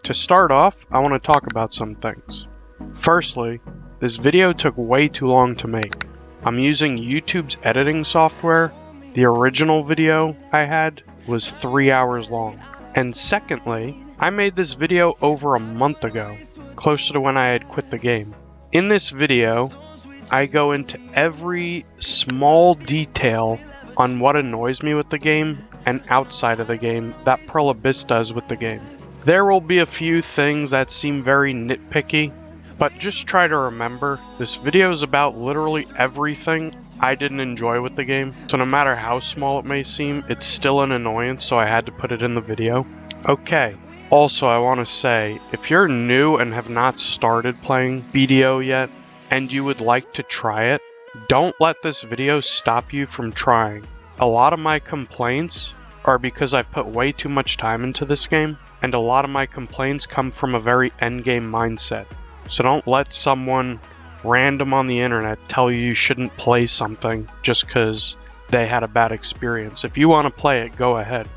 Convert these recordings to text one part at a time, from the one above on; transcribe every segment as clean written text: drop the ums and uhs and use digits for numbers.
To start off, I want to talk about some things. Firstly, this video took way too long to make. I'm using YouTube's editing software. The original video I had was 3 hours long. And secondly, I made this video over a month ago, closer to when I had quit the game. In this video, I go into every small detail on what annoys me with the game and outside of the game that Pearl Abyss does with the game. There will be a few things that seem very nitpicky, but just try to remember, this video is about literally everything I didn't enjoy with the game. So no matter how small it may seem, it's still an annoyance, so I had to put it in the video. Okay, also I want to say, if you're new and have not started playing BDO yet, and you would like to try it, don't let this video stop you from trying. A lot of my complaints are because I've put way too much time into this game, and a lot of my complaints come from a very endgame mindset. So don't let someone random on the internet tell you shouldn't play something just because they had a bad experience. If you want to play it, go ahead.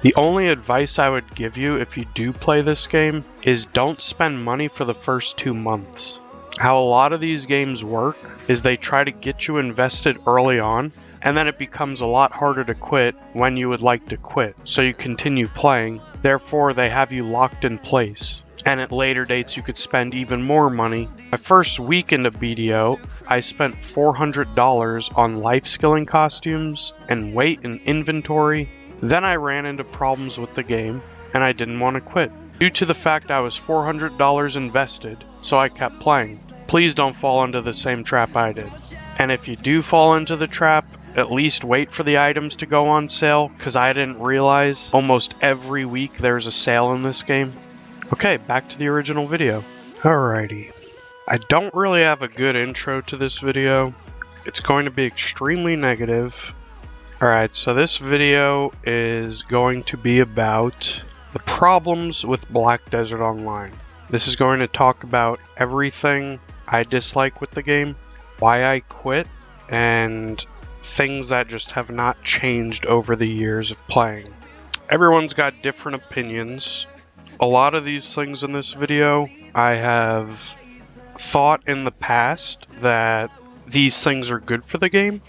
The only advice I would give you if you do play this game is don't spend money for the first 2 months. How a lot of these games work is they try to get you invested early on, and then it becomes a lot harder to quit when you would like to quit, so you continue playing. Therefore, they have you locked in place. And at later dates, you could spend even more money. My first week into BDO, I spent $400 on life skilling costumes and weight and inventory. Then I ran into problems with the game, and I didn't want to quit. Due to the fact I was $400 invested, so I kept playing. Please don't fall into the same trap I did. And if you do fall into the trap, at least wait for the items to go on sale, because I didn't realize almost every week there's a sale in this game. Okay, back to the original video. Alrighty. I don't really have a good intro to this video. It's going to be extremely negative. Alright, so this video is going to be about the problems with Black Desert Online. This is going to talk about everything I dislike with the game, why I quit, and things that just have not changed over the years of playing. Everyone's got different opinions. A lot of these things in this video, I have thought in the past that these things are good for the game,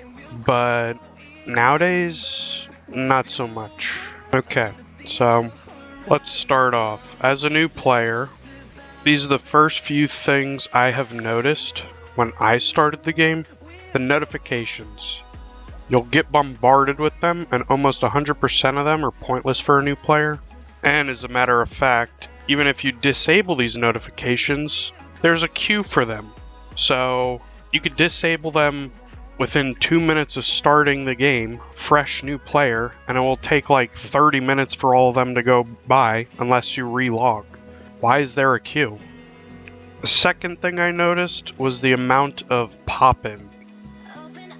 but nowadays, not so much. Okay, so let's start off. As a new player, these are the first few things I have noticed when I started the game. The notifications. You'll get bombarded with them, and almost 100% of them are pointless for a new player. And as a matter of fact, even if you disable these notifications, there's a queue for them. So you could disable them within 2 minutes of starting the game, fresh new player, and it will take like 30 minutes for all of them to go by unless you relog. Why is there a queue? The second thing I noticed was the amount of pop-in.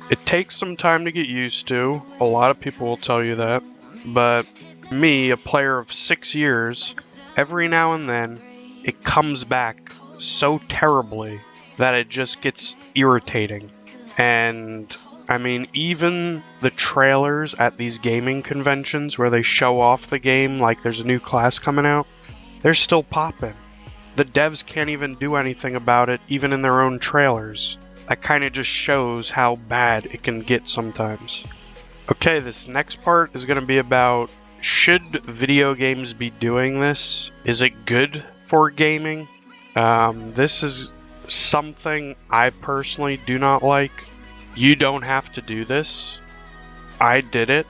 It takes some time to get used to. A lot of people will tell you that. But me, a player of 6 years, every now and then it comes back so terribly that it just gets irritating. And I mean, even the trailers at these gaming conventions where they show off the game like there's a new class coming out, they're still popping. The devs can't even do anything about it, even in their own trailers. That kind of just shows how bad it can get sometimes. Okay, this next part is going to be about, should video games be doing this? Is it good for gaming? This is something I personally do not like. You don't have to do this. I did it,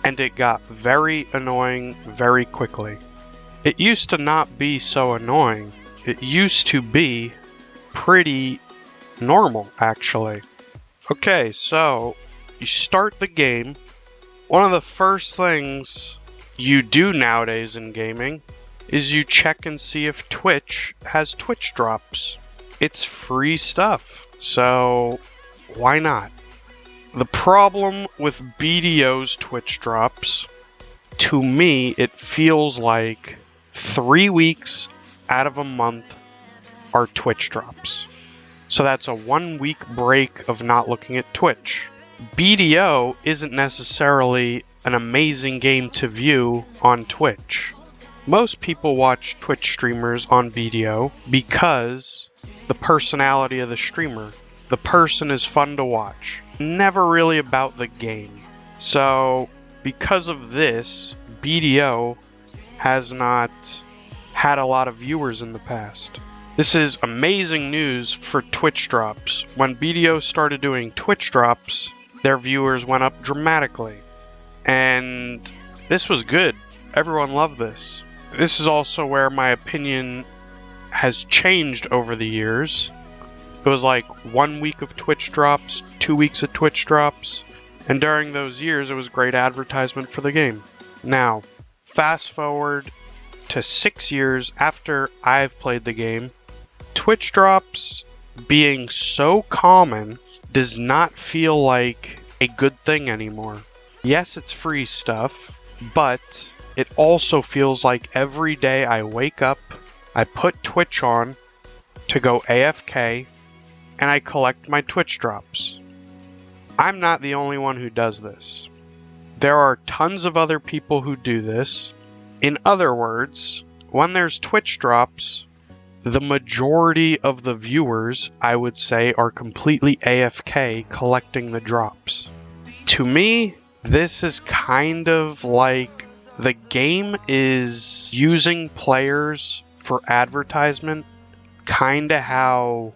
and it got very annoying very quickly. It used to not be so annoying. It used to be pretty normal, actually. Okay, so you start the game. One of the first things you do nowadays in gaming is you check and see if Twitch has Twitch drops. It's free stuff, so why not? The problem with BDO's Twitch drops, to me, it feels like 3 weeks out of a month are Twitch drops. So that's a 1 week break of not looking at Twitch. BDO isn't necessarily an amazing game to view on Twitch. Most people watch Twitch streamers on BDO because the personality of the streamer. The person is fun to watch. Never really about the game. So, because of this, BDO has not had a lot of viewers in the past. This is amazing news for Twitch drops. When BDO started doing Twitch drops, their viewers went up dramatically. And this was good. Everyone loved this. This is also where my opinion has changed over the years. It was like 1 week of Twitch drops, 2 weeks of Twitch drops, and during those years it was great advertisement for the game. Now, fast forward to 6 years after I've played the game, Twitch drops being so common does not feel like a good thing anymore. Yes, it's free stuff, but it also feels like every day I wake up, I put Twitch on to go AFK, and I collect my Twitch drops. I'm not the only one who does this. There are tons of other people who do this. In other words, when there's Twitch drops, the majority of the viewers, I would say, are completely AFK collecting the drops. To me, this is kind of like the game is using players for advertisement, kinda how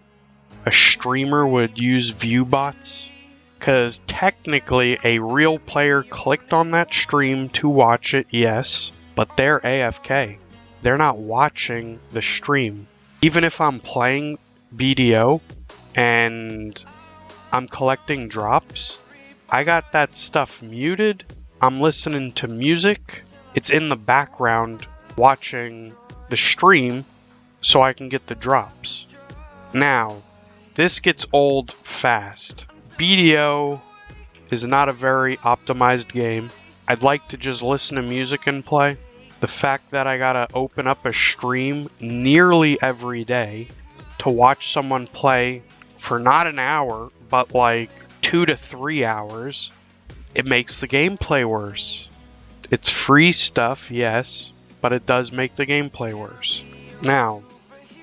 a streamer would use view bots. Because technically a real player clicked on that stream to watch it, yes, but they're AFK. They're not watching the stream. Even if I'm playing BDO and I'm collecting drops, I got that stuff muted. I'm listening to music. It's in the background watching the stream so I can get the drops. Now, this gets old fast. BDO is not a very optimized game. I'd like to just listen to music and play. The fact that I gotta open up a stream nearly every day to watch someone play for not an hour, but like 2 to 3 hours, it makes the gameplay worse. It's free stuff, yes, but it does make the gameplay worse. Now,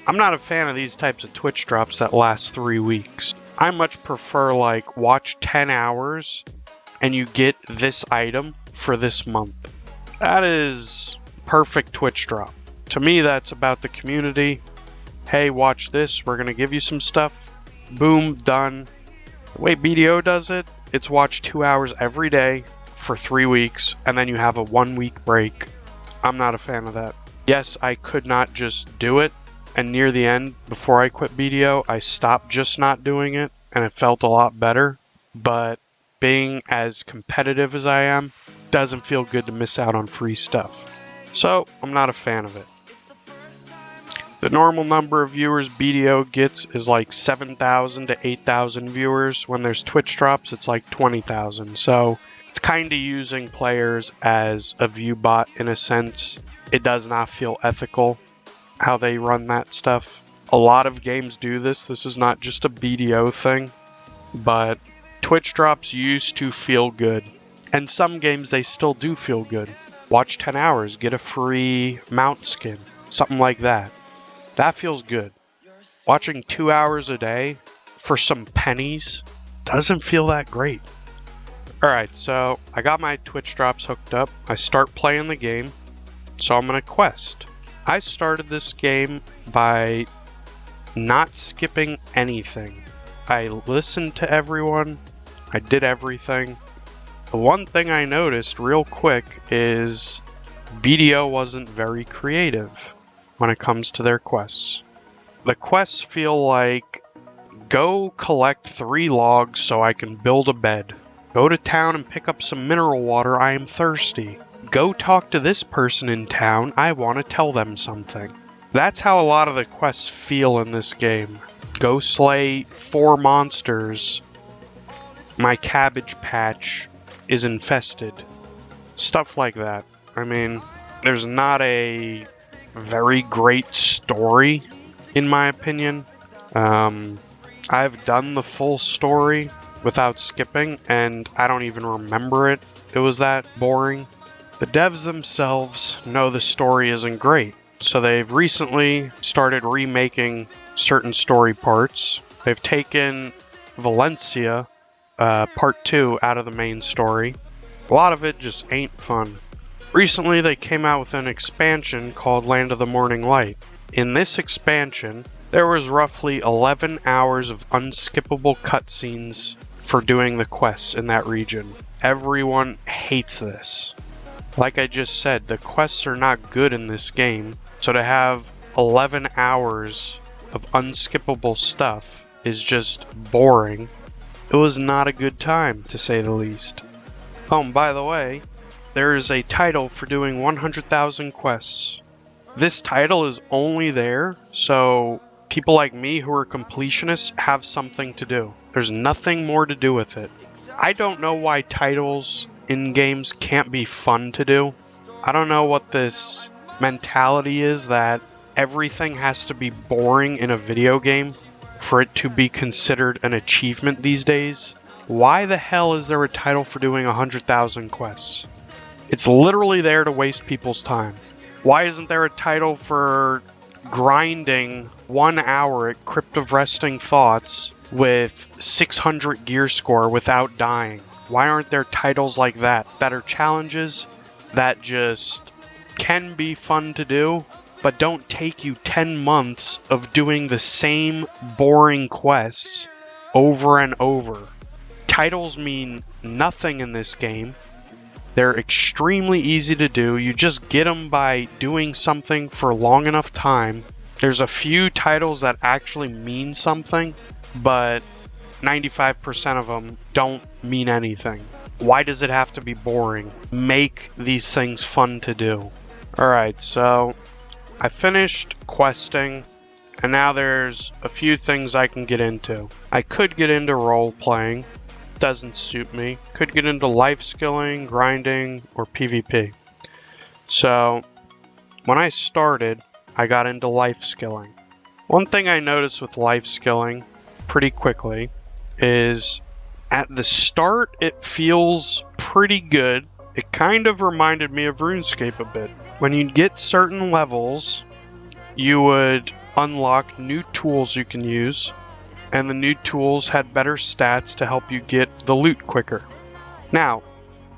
I'm not a fan of these types of Twitch drops that last 3 weeks. I much prefer like watch 10 hours and you get this item for this month. That is perfect Twitch drop. To me, that's about the community. Hey, watch this. We're going to give you some stuff. Boom, done. The way BDO does it, it's watch 2 hours every day for 3 weeks, and then you have a 1 week break. I'm not a fan of that. Yes, I could not just do it, and near the end, before I quit BDO, I stopped just not doing it, and it felt a lot better. But being as competitive as I am, doesn't feel good to miss out on free stuff. So, I'm not a fan of it. The normal number of viewers BDO gets is like 7,000 to 8,000 viewers. When there's Twitch drops, it's like 20,000. So, it's kind of using players as a view bot in a sense. It does not feel ethical how they run that stuff. A lot of games do this. This is not just a BDO thing, but Twitch drops used to feel good. And some games they still do feel good. Watch 10 hours, get a free mount skin, something like that. That feels good. Watching 2 hours a day for some pennies doesn't feel that great. Alright, so I got my Twitch drops hooked up. I start playing the game, so I'm gonna quest. I started this game by not skipping anything. I listened to everyone. I did everything. The one thing I noticed real quick is BDO wasn't very creative when it comes to their quests. The quests feel like, go collect 3 logs so I can build a bed. Go to town and pick up some mineral water, I am thirsty. Go talk to this person in town, I want to tell them something. That's how a lot of the quests feel in this game. Go slay 4 monsters. My cabbage patch is infested. Stuff like that. I mean, there's not a very great story, in my opinion. I've done the full story without skipping, and I don't even remember it. It was that boring. The devs themselves know the story isn't great, so they've recently started remaking certain story parts. They've taken Valencia, part 2, out of the main story. A lot of it just ain't fun. Recently, they came out with an expansion called Land of the Morning Light. In this expansion, there was roughly 11 hours of unskippable cutscenes for doing the quests in that region. Everyone hates this. Like I just said, the quests are not good in this game, so to have 11 hours of unskippable stuff is just boring. It was not a good time, to say the least. Oh, and by the way, there is a title for doing 100,000 quests. This title is only there so people like me who are completionists have something to do. There's nothing more to do with it. I don't know why titles in games can't be fun to do. I don't know what this mentality is that everything has to be boring in a video game for it to be considered an achievement these days. Why the hell is there a title for doing 100,000 quests? It's literally there to waste people's time. Why isn't there a title for grinding 1 hour at Crypt of Resting Thoughts with 600 gear score without dying? Why aren't there titles like that are challenges that just can be fun to do, but don't take you 10 months of doing the same boring quests over and over? Titles mean nothing in this game. They're extremely easy to do. You just get them by doing something for long enough time. There's a few titles that actually mean something, but 95% of them don't mean anything. Why does it have to be boring? Make these things fun to do. Alright, so I finished questing, and now there's a few things I can get into. I could get into role playing. Doesn't suit me. Could get into life skilling, grinding, or PvP. So when I started, I got into life skilling. One thing I noticed with life skilling pretty quickly is at the start it feels pretty good. It kind of reminded me of RuneScape a bit. When you get certain levels, you would unlock new tools you can use, and the new tools had better stats to help you get the loot quicker. Now,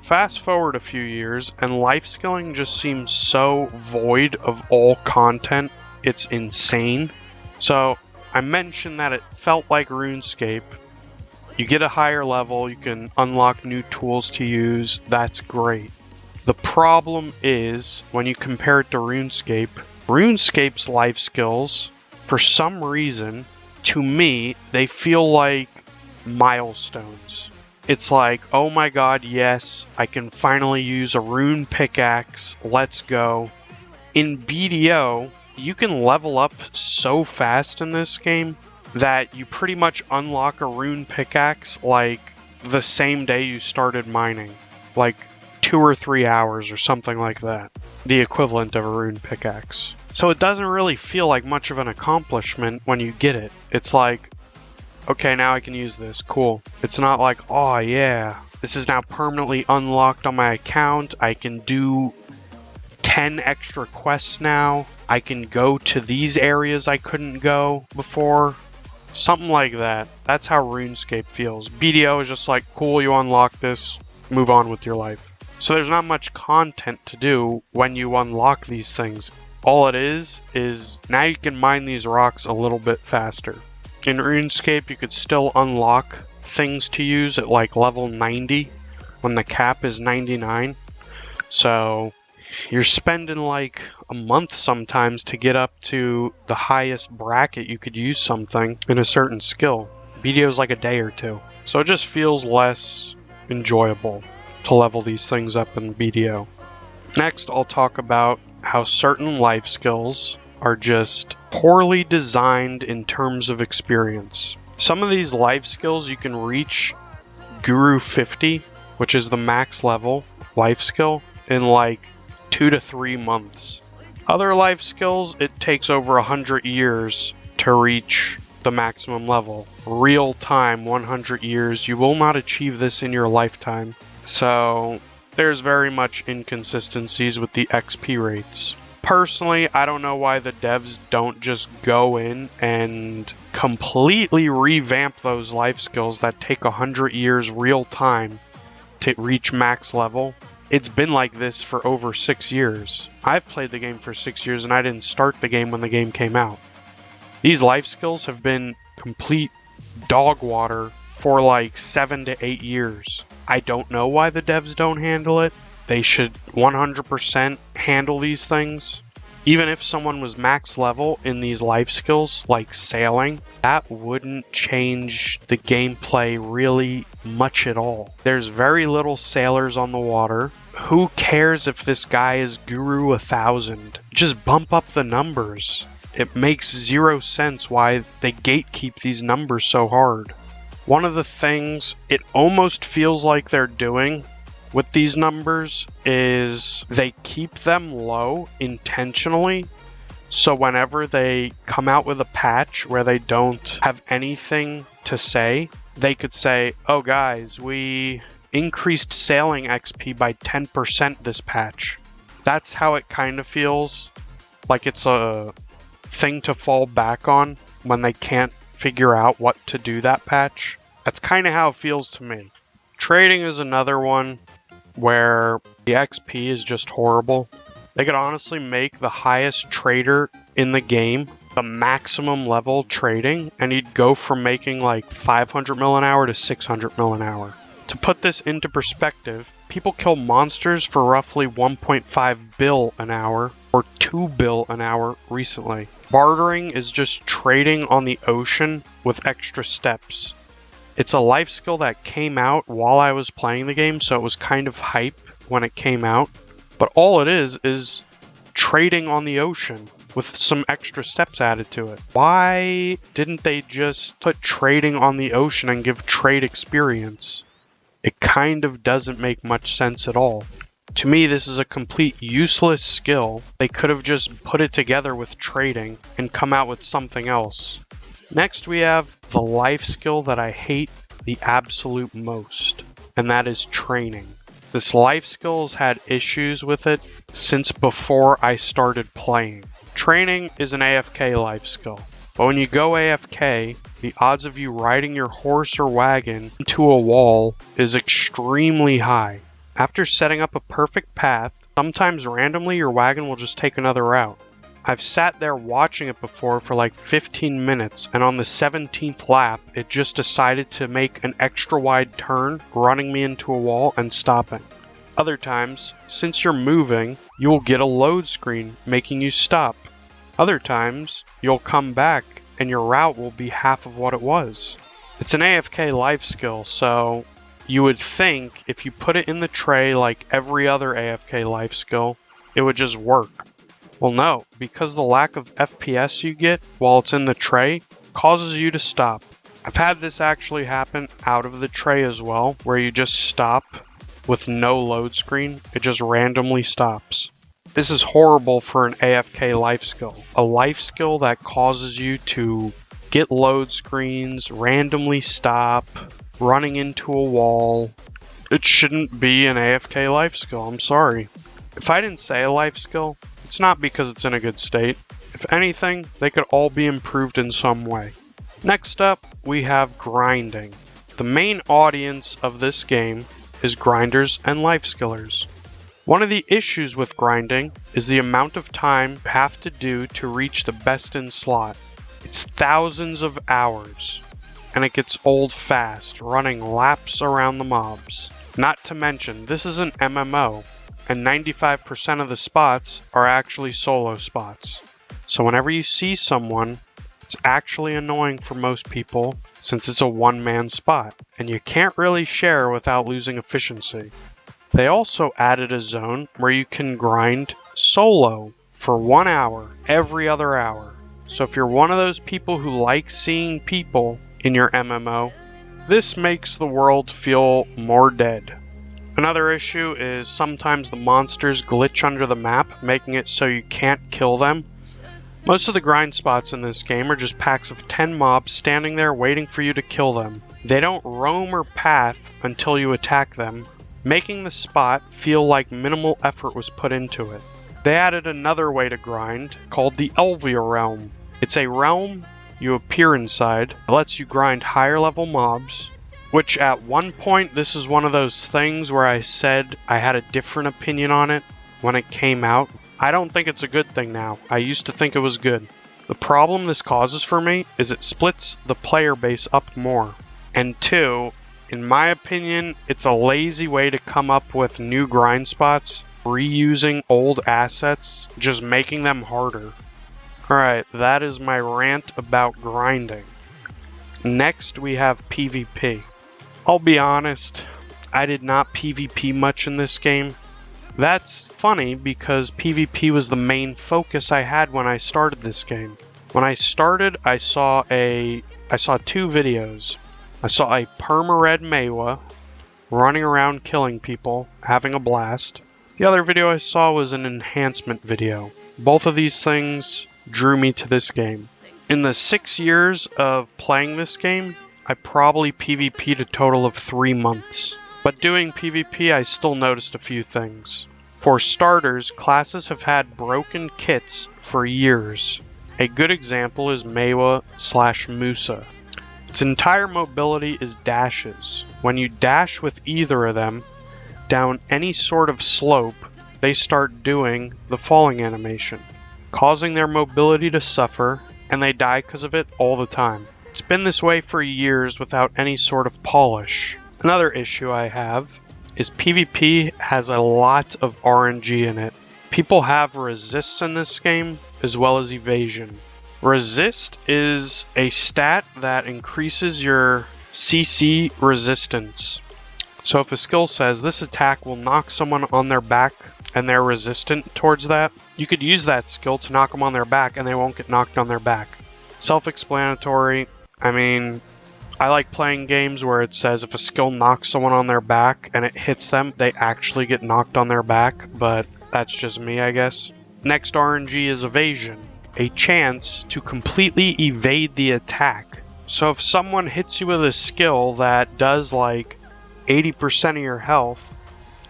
fast forward a few years, and life skilling just seems so void of all content, it's insane. So, I mentioned that it felt like RuneScape. You get a higher level, you can unlock new tools to use, that's great. The problem is, when you compare it to RuneScape, RuneScape's life skills, for some reason, to me, they feel like milestones. It's like, oh my god, yes, I can finally use a rune pickaxe, let's go. In BDO, you can level up so fast in this game that you pretty much unlock a rune pickaxe like the same day you started mining. Like 2 or 3 hours or something like that. The equivalent of a rune pickaxe. So it doesn't really feel like much of an accomplishment when you get it. It's like, okay, now I can use this, cool. It's not like, oh yeah, this is now permanently unlocked on my account. I can do 10 extra quests now. I can go to these areas I couldn't go before. Something like that. That's how RuneScape feels. BDO is just like, cool, you unlock this, move on with your life. So there's not much content to do when you unlock these things. All it is now you can mine these rocks a little bit faster. In RuneScape, you could still unlock things to use at like level 90 when the cap is 99. So you're spending like a month sometimes to get up to the highest bracket you could use something in a certain skill. BDO is like a day or two. So it just feels less enjoyable to level these things up in BDO. Next, I'll talk about how certain life skills are just poorly designed in terms of experience. Some of these life skills you can reach Guru 50, which is the max level life skill, in like 2 to 3 months. Other life skills, it takes over 100 years to reach the maximum level. Real time, 100 years. You will not achieve this in your lifetime. So there's very much inconsistencies with the XP rates. Personally, I don't know why the devs don't just go in and completely revamp those life skills that take 100 years real time to reach max level. It's been like this for over 6 years. I've played the game for 6 years and I didn't start the game when the game came out. These life skills have been complete dog water for like 7 to 8 years. I don't know why the devs don't handle it. They should 100% handle these things. Even if someone was max level in these life skills, like sailing, that wouldn't change the gameplay really much at all. There's very little sailors on the water. Who cares if this guy is Guru 1000? Just bump up the numbers. It makes zero sense why they gatekeep these numbers so hard. One of the things it almost feels like they're doing with these numbers is they keep them low intentionally, so whenever they come out with a patch where they don't have anything to say, they could say, oh guys, we increased sailing XP by 10% this patch. That's how it kind of feels, like it's a thing to fall back on when they can't figure out what to do that patch. That's kind of how it feels to me. Trading is another one where the XP is just horrible. They could honestly make the highest trader in the game the maximum level trading, and he'd go from making like 500 mil an hour to 600 mil an hour. To put this into perspective, people kill monsters for roughly 1.5 bill an hour or 2 bill an hour recently. Bartering is just trading on the ocean with extra steps. It's a life skill that came out while I was playing the game, so it was kind of hype when it came out. But all it is trading on the ocean with some extra steps added to it. Why didn't they just put trading on the ocean and give trade experience? It kind of doesn't make much sense at all. To me, this is a complete useless skill. They could have just put it together with trading and come out with something else. Next, we have the life skill that I hate the absolute most, and that is training. This life skill has had issues with it since before I started playing. Training is an AFK life skill, but when you go AFK, the odds of you riding your horse or wagon into a wall is extremely high. After setting up a perfect path, sometimes randomly your wagon will just take another route. I've sat there watching it before for like 15 minutes, and on the 17th lap, it just decided to make an extra wide turn, running me into a wall and stopping. Other times, since you're moving, you will get a load screen making you stop. Other times, you'll come back and your route will be half of what it was. It's an AFK life skill, so you would think if you put it in the tray like every other AFK life skill, it would just work. Well, no, because the lack of FPS you get while it's in the tray causes you to stop. I've had this actually happen out of the tray as well, where you just stop with no load screen. It just randomly stops. This is horrible for an AFK life skill. A life skill that causes you to get load screens, randomly stop, running into a wall. It shouldn't be an AFK life skill, I'm sorry. If I didn't say a life skill, it's not because it's in a good state. If anything, they could all be improved in some way. Next up, we have grinding. The main audience of this game is grinders and life skillers. One of the issues with grinding is the amount of time you have to do to reach the best in slot. It's thousands of hours, and it gets old fast, running laps around the mobs. Not to mention, this is an MMO, and 95% of the spots are actually solo spots. So whenever you see someone, it's actually annoying for most people since it's a one-man spot, and you can't really share without losing efficiency. They also added a zone where you can grind solo for 1 hour every other hour. So if you're one of those people who like seeing people in your MMO, this makes the world feel more dead. Another issue is sometimes the monsters glitch under the map, making it so you can't kill them. Most of the grind spots in this game are just packs of 10 mobs standing there waiting for you to kill them. They don't roam or path until you attack them, making the spot feel like minimal effort was put into it. They added another way to grind called the Elvia Realm. It's a realm you appear inside. It lets you grind higher level mobs, which at one point this is one of those things where I said I had a different opinion on it when it came out. I don't think it's a good thing now. I used to think it was good. The problem this causes for me is it splits the player base up more. And two, in my opinion, it's a lazy way to come up with new grind spots, reusing old assets, just making them harder. Alright, that is my rant about grinding. Next we have PvP. I'll be honest, I did not PvP much in this game. That's funny because PvP was the main focus I had when I started this game. When I started, I saw two videos. I saw a perma-red M.I.M.E running around killing people, having a blast. The other video I saw was an enhancement video. Both of these things drew me to this game. In the 6 years of playing this game, I probably PvP'd a total of 3 months. But doing PvP, I still noticed a few things. For starters, classes have had broken kits for years. A good example is M.I.M.E/Musa. Its entire mobility is dashes. When you dash with either of them down any sort of slope, they start doing the falling animation, causing their mobility to suffer, and they die because of it all the time. It's been this way for years without any sort of polish. Another issue I have is PvP has a lot of RNG in it. People have resists in this game as well as evasion. Resist is a stat that increases your CC resistance. So if a skill says this attack will knock someone on their back and they're resistant towards that, you could use that skill to knock them on their back and they won't get knocked on their back. Self-explanatory. I mean, I like playing games where it says if a skill knocks someone on their back and it hits them, they actually get knocked on their back, but that's just me, I guess. Next RNG is evasion, a chance to completely evade the attack. So if someone hits you with a skill that does like 80% of your health,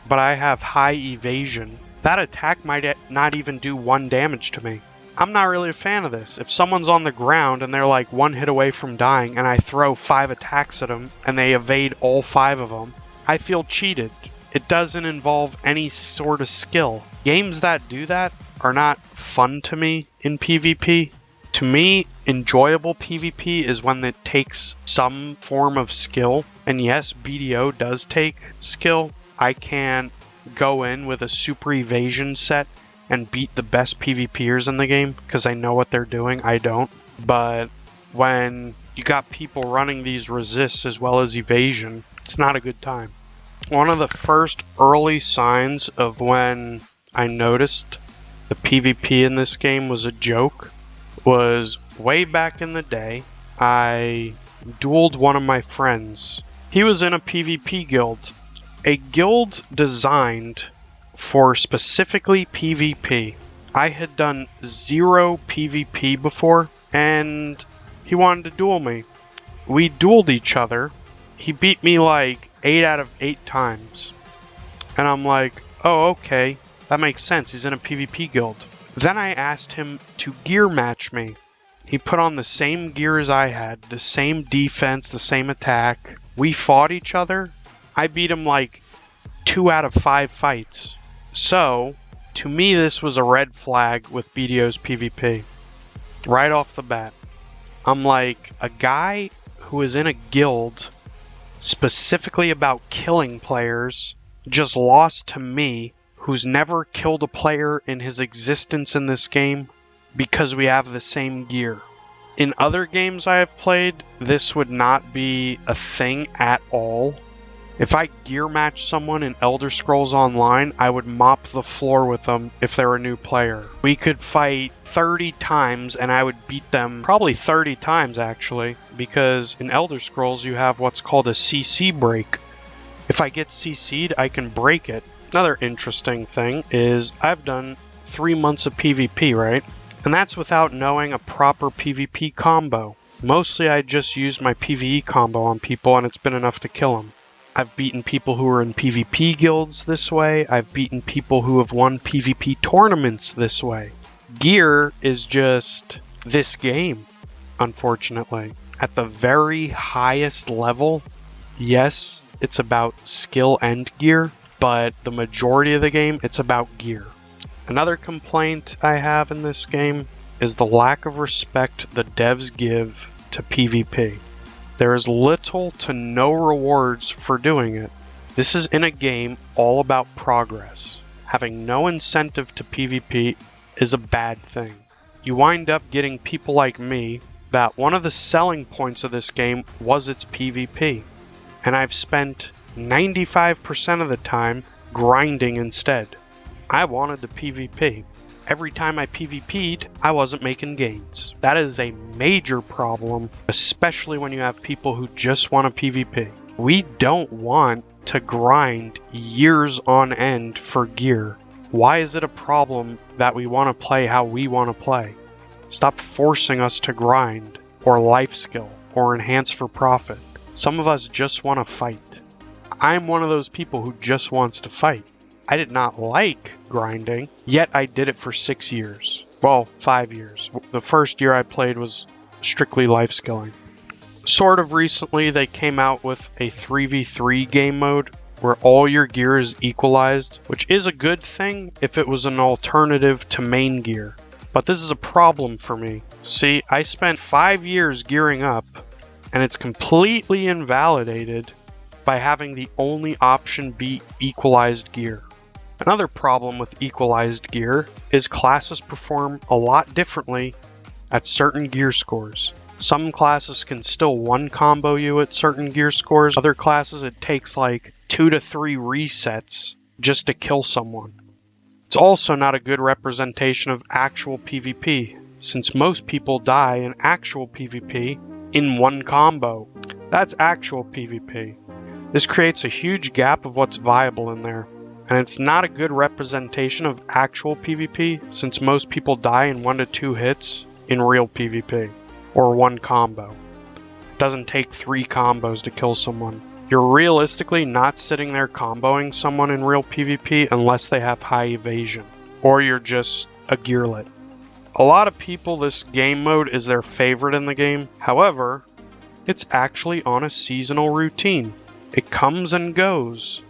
but I have high evasion, that attack might not even do 1 damage to me. I'm not really a fan of this. If someone's on the ground and they're like 1 hit away from dying and I throw 5 attacks at them and they evade all 5 of them, I feel cheated. It doesn't involve any sort of skill. Games that do that are not fun to me in PvP. To me, enjoyable PvP is when it takes some form of skill. And yes, BDO does take skill. I can go in with a super evasion set and beat the best PvPers in the game because I know what they're doing. I don't. But when you got people running these resists as well as evasion, it's not a good time. One of the first early signs of when I noticed the PvP in this game was a joke was way back in the day. I dueled one of my friends. He was in a PvP guild. A guild designed for specifically PvP. I had done 0 PvP before, and he wanted to duel me. We dueled each other. He beat me like 8 out of 8 times. And I'm like, oh, okay, that makes sense. He's in a PvP guild. Then I asked him to gear match me. He put on the same gear as I had, the same defense, the same attack. We fought each other. I beat him like 2 out of 5 fights. So, to me, this was a red flag with BDO's PvP. Right off the bat. I'm like, a guy who is in a guild specifically about killing players just lost to me, who's never killed a player in his existence in this game, because we have the same gear. In other games I have played, this would not be a thing at all. If I gear match someone in Elder Scrolls Online, I would mop the floor with them if they're a new player. We could fight 30 times and I would beat them probably 30 times actually, because in Elder Scrolls you have what's called a CC break. If I get CC'd, I can break it. Another interesting thing is I've done 3 months of PvP, right? And that's without knowing a proper PvP combo. Mostly I just used my PvE combo on people and it's been enough to kill them. I've beaten people who are in PvP guilds this way. I've beaten people who have won PvP tournaments this way. Gear is just this game, unfortunately. At the very highest level, yes, it's about skill and gear, but the majority of the game, it's about gear. Another complaint I have in this game is the lack of respect the devs give to PvP. There is little to no rewards for doing it. This is in a game all about progress. Having no incentive to PvP is a bad thing. You wind up getting people like me that one of the selling points of this game was its PvP. And I've spent 95% of the time grinding instead. I wanted to PvP. Every time I PvP'd, I wasn't making gains. That is a major problem, especially when you have people who just want to PvP. We don't want to grind years on end for gear. Why is it a problem that we want to play how we want to play? Stop forcing us to grind, or life skill, or enhance for profit. Some of us just want to fight. I'm one of those people who just wants to fight. I did not like grinding, yet I did it for 6 years. Well, 5 years. The first year I played was strictly life skilling. Sort of recently, they came out with a 3v3 game mode where all your gear is equalized, which is a good thing if it was an alternative to main gear. But this is a problem for me. See, I spent 5 years gearing up, and it's completely invalidated by having the only option be equalized gear. Another problem with equalized gear is classes perform a lot differently at certain gear scores. Some classes can still one combo you at certain gear scores. Other classes it takes like 2 to 3 resets just to kill someone. It's also not a good representation of actual PvP, since most people die in actual PvP in one combo. That's actual PvP. This creates a huge gap of what's viable in there. And it's not a good representation of actual PvP, since most people die in 1 to 2 hits in real PvP, or one combo. It doesn't take 3 combos to kill someone. You're realistically not sitting there comboing someone in real PvP unless they have high evasion, or you're just a gearlet. A lot of people, this game mode is their favorite in the game. However, it's actually on a seasonal routine. It comes and goes.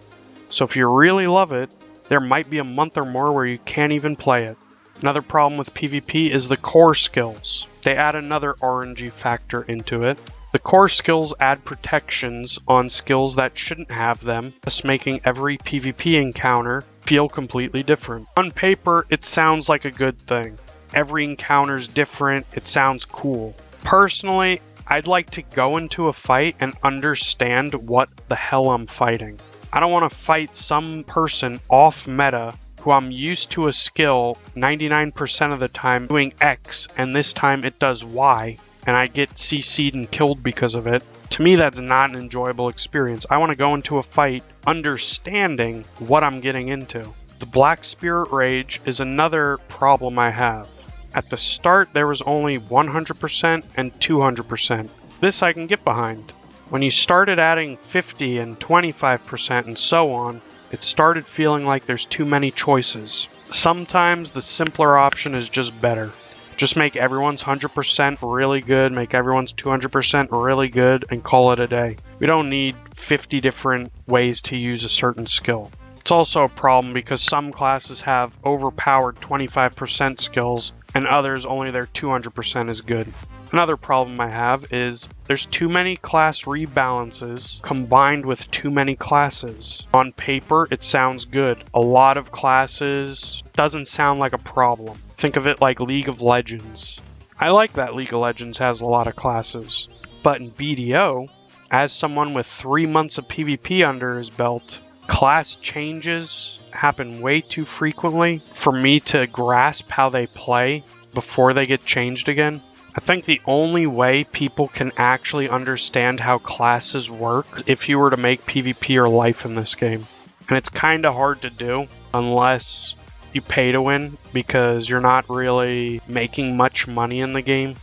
So if you really love it, there might be a month or more where you can't even play it. Another problem with PvP is the core skills. They add another RNG factor into it. The core skills add protections on skills that shouldn't have them, thus making every PvP encounter feel completely different. On paper, it sounds like a good thing. Every encounter's different, it sounds cool. Personally, I'd like to go into a fight and understand what the hell I'm fighting. I don't want to fight some person off meta who I'm used to a skill 99% of the time doing X, and this time it does Y, and I get CC'd and killed because of it. To me, that's not an enjoyable experience. I want to go into a fight understanding what I'm getting into. The Black Spirit Rage is another problem I have. At the start, there was only 100% and 200%. This I can get behind. When you started adding 50 and 25% and so on, it started feeling like there's too many choices. Sometimes the simpler option is just better. Just make everyone's 100% really good, make everyone's 200% really good, and call it a day. We don't need 50 different ways to use a certain skill. It's also a problem because some classes have overpowered 25% skills and others only their 200% is good. Another problem I have is there's too many class rebalances combined with too many classes. On paper, it sounds good. A lot of classes doesn't sound like a problem. Think of it like League of Legends. I like that League of Legends has a lot of classes. But in BDO, as someone with 3 months of PvP under his belt, class changes happen way too frequently for me to grasp how they play before they get changed again. I think the only way people can actually understand how classes work is if you were to make PvP your life in this game. And it's kind of hard to do unless you pay to win, because you're not really making much money in the game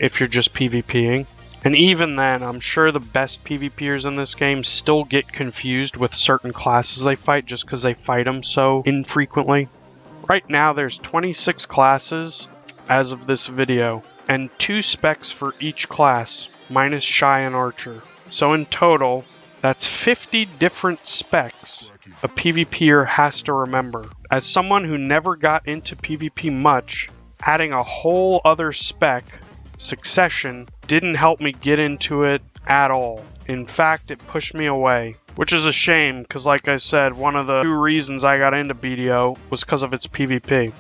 if you're just PvPing. And even then, I'm sure the best PvPers in this game still get confused with certain classes they fight just because they fight them so infrequently. Right now, there's 26 classes as of this video, and 2 specs for each class, minus Shy and Archer. So in total, that's 50 different specs a PvPer has to remember. As someone who never got into PvP much, adding a whole other spec, Succession, didn't help me get into it at all. In fact, it pushed me away, which is a shame because, like I said, one of the 2 reasons I got into BDO was because of its PvP.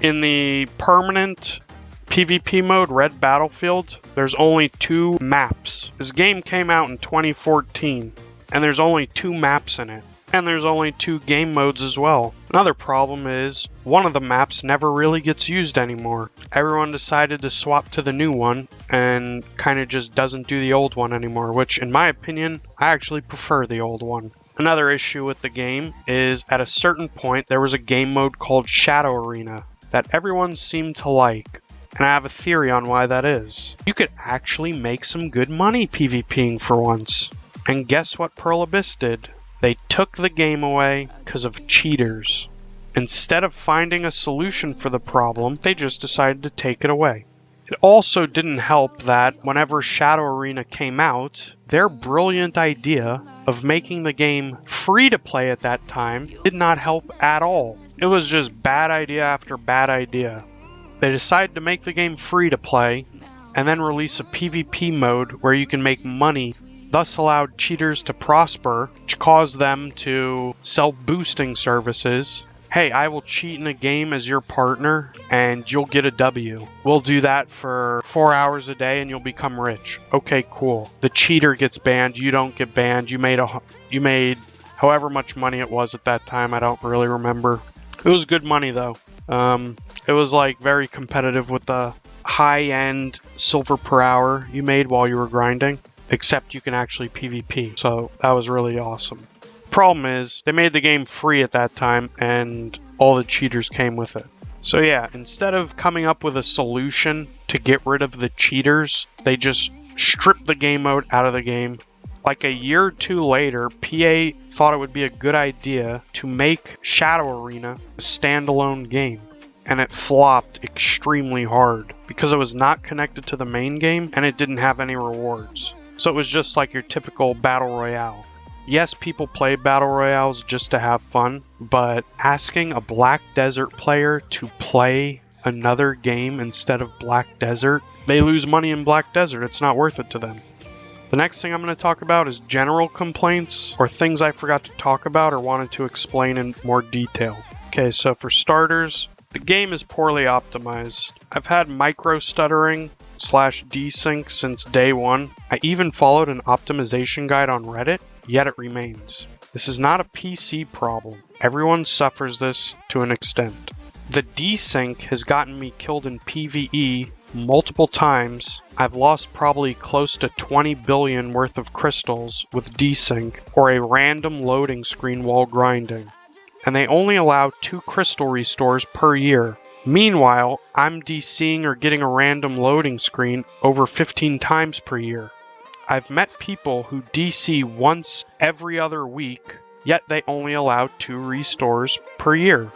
In the permanent PvP mode, Red Battlefield, there's only 2 maps. This game came out in 2014, and there's only 2 maps in it. And there's only 2 game modes as well. Another problem is, one of the maps never really gets used anymore. Everyone decided to swap to the new one, and kind of just doesn't do the old one anymore, which in my opinion, I actually prefer the old one. Another issue with the game is, at a certain point, there was a game mode called Shadow Arena that everyone seemed to like. And I have a theory on why that is. You could actually make some good money PvPing for once. And guess what Pearl Abyss did? They took the game away because of cheaters. Instead of finding a solution for the problem, they just decided to take it away. It also didn't help that whenever Shadow Arena came out, their brilliant idea of making the game free to play at that time did not help at all. It was just bad idea after bad idea. They decided to make the game free to play, and then release a PvP mode where you can make money, thus allowed cheaters to prosper, which caused them to sell boosting services. Hey, I will cheat in a game as your partner, and you'll get a W. We'll do that for 4 hours a day, and you'll become rich. Okay, cool. The cheater gets banned, you don't get banned. You made however much money it was at that time, I don't really remember. It was good money, though. It was like very competitive with the high-end silver per hour you made while you were grinding, except you can actually PvP, so that was really awesome. Problem is, they made the game free at that time, and all the cheaters came with it. So yeah, instead of coming up with a solution to get rid of the cheaters, they just stripped the game mode out of the game. Like a year or 2 later, PA thought it would be a good idea to make Shadow Arena a standalone game. And it flopped extremely hard because it was not connected to the main game and it didn't have any rewards. So it was just like your typical battle royale. Yes, people play battle royales just to have fun, but asking a Black Desert player to play another game instead of Black Desert, they lose money in Black Desert. It's not worth it to them. The next thing I'm going to talk about is general complaints or things I forgot to talk about or wanted to explain in more detail. Okay, so for starters, the game is poorly optimized. I've had micro stuttering / desync since day one. I even followed an optimization guide on Reddit, yet it remains. This is not a PC problem. Everyone suffers this to an extent. The desync has gotten me killed in PvE multiple times. I've lost probably close to 20 billion worth of crystals with desync or a random loading screen while grinding. And they only allow 2 crystal restores per year. Meanwhile, I'm DCing or getting a random loading screen over 15 times per year. I've met people who DC once every other week, yet they only allow 2 restores per year,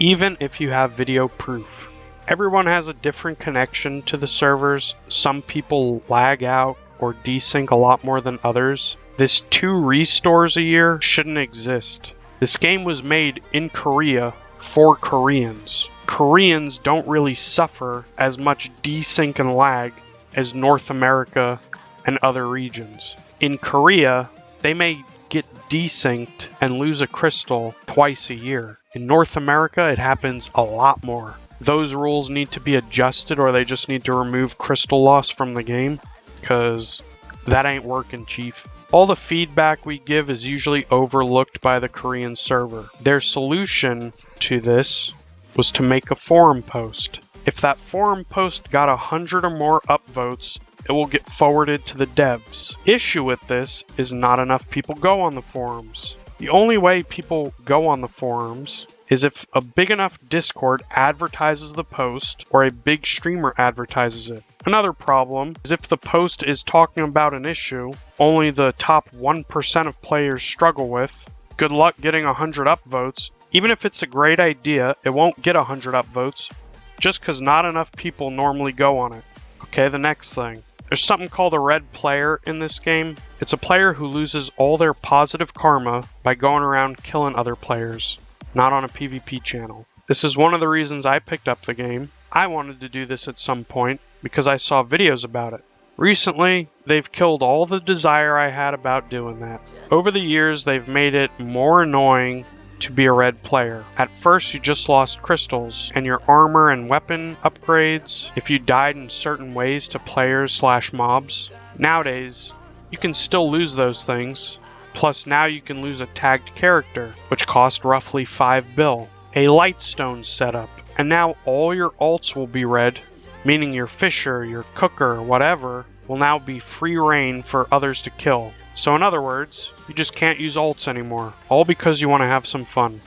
even if you have video proof. Everyone has a different connection to the servers. Some people lag out or desync a lot more than others. This 2 restores a year shouldn't exist. This game was made in Korea for Koreans. Koreans don't really suffer as much desync and lag as North America and other regions. In Korea, they may get desynced and lose a crystal twice a year. In North America, it happens a lot more. Those rules need to be adjusted, or they just need to remove crystal loss from the game, because that ain't working, chief. All the feedback we give is usually overlooked by the Korean server. Their solution to this was to make a forum post. If that forum post got 100 or more upvotes, it will get forwarded to the devs. Issue with this is not enough people go on the forums. The only way people go on the forums is if a big enough Discord advertises the post or a big streamer advertises it. Another problem is if the post is talking about an issue only the top 1% of players struggle with, good luck getting 100 upvotes. Even if it's a great idea, it won't get 100 upvotes just because not enough people normally go on it. Okay, the next thing. There's something called a red player in this game. It's a player who loses all their positive karma by going around killing other players, not on a PvP channel. This is one of the reasons I picked up the game. I wanted to do this at some point because I saw videos about it. Recently, they've killed all the desire I had about doing that. Over the years, they've made it more annoying to be a red player. At first, you just lost crystals and your armor and weapon upgrades if you died in certain ways to players/mobs. Nowadays, you can still lose those things. Plus, now you can lose a tagged character, which cost roughly 5 bill. A lightstone setup, and now all your alts will be red, meaning your fisher, your cooker, whatever, will now be free reign for others to kill. So in other words, you just can't use alts anymore, all because you want to have some fun.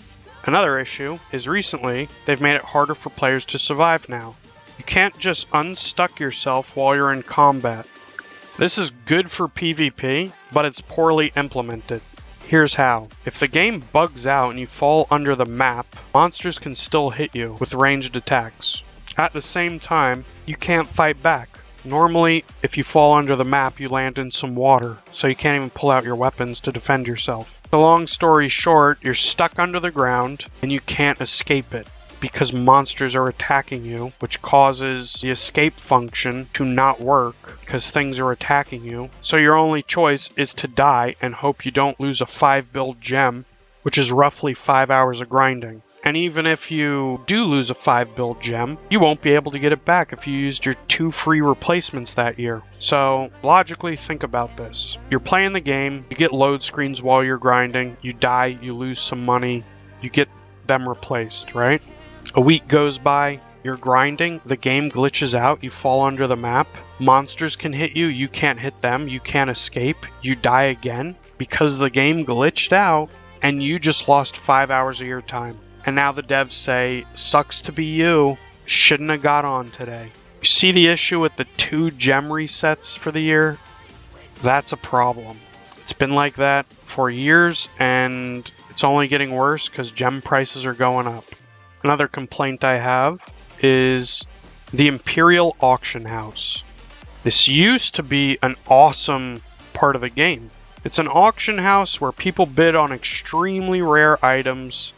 Another issue is recently, they've made it harder for players to survive now. You can't just unstuck yourself while you're in combat. This is good for PvP, but it's poorly implemented. Here's how. If the game bugs out and you fall under the map, monsters can still hit you with ranged attacks. At the same time, you can't fight back. Normally, if you fall under the map, you land in some water, so you can't even pull out your weapons to defend yourself. The long story short, you're stuck under the ground, and you can't escape it, because monsters are attacking you, which causes the escape function to not work, because things are attacking you. So your only choice is to die and hope you don't lose a 5 build gem, which is roughly 5 hours of grinding. And even if you do lose a 5 build gem, you won't be able to get it back if you used your 2 free replacements that year. So logically think about this. You're playing the game, you get load screens while you're grinding, you die, you lose some money, you get them replaced, right? A week goes by, you're grinding, the game glitches out, you fall under the map, monsters can hit you, you can't hit them, you can't escape, you die again because the game glitched out and you just lost 5 hours of your time. And now the devs say, sucks to be you, shouldn't have got on today. You see the issue with the 2 gem resets for the year? That's a problem. It's been like that for years, and it's only getting worse because gem prices are going up. Another complaint I have is the Imperial Auction House. This used to be an awesome part of the game. It's an auction house where people bid on extremely rare items,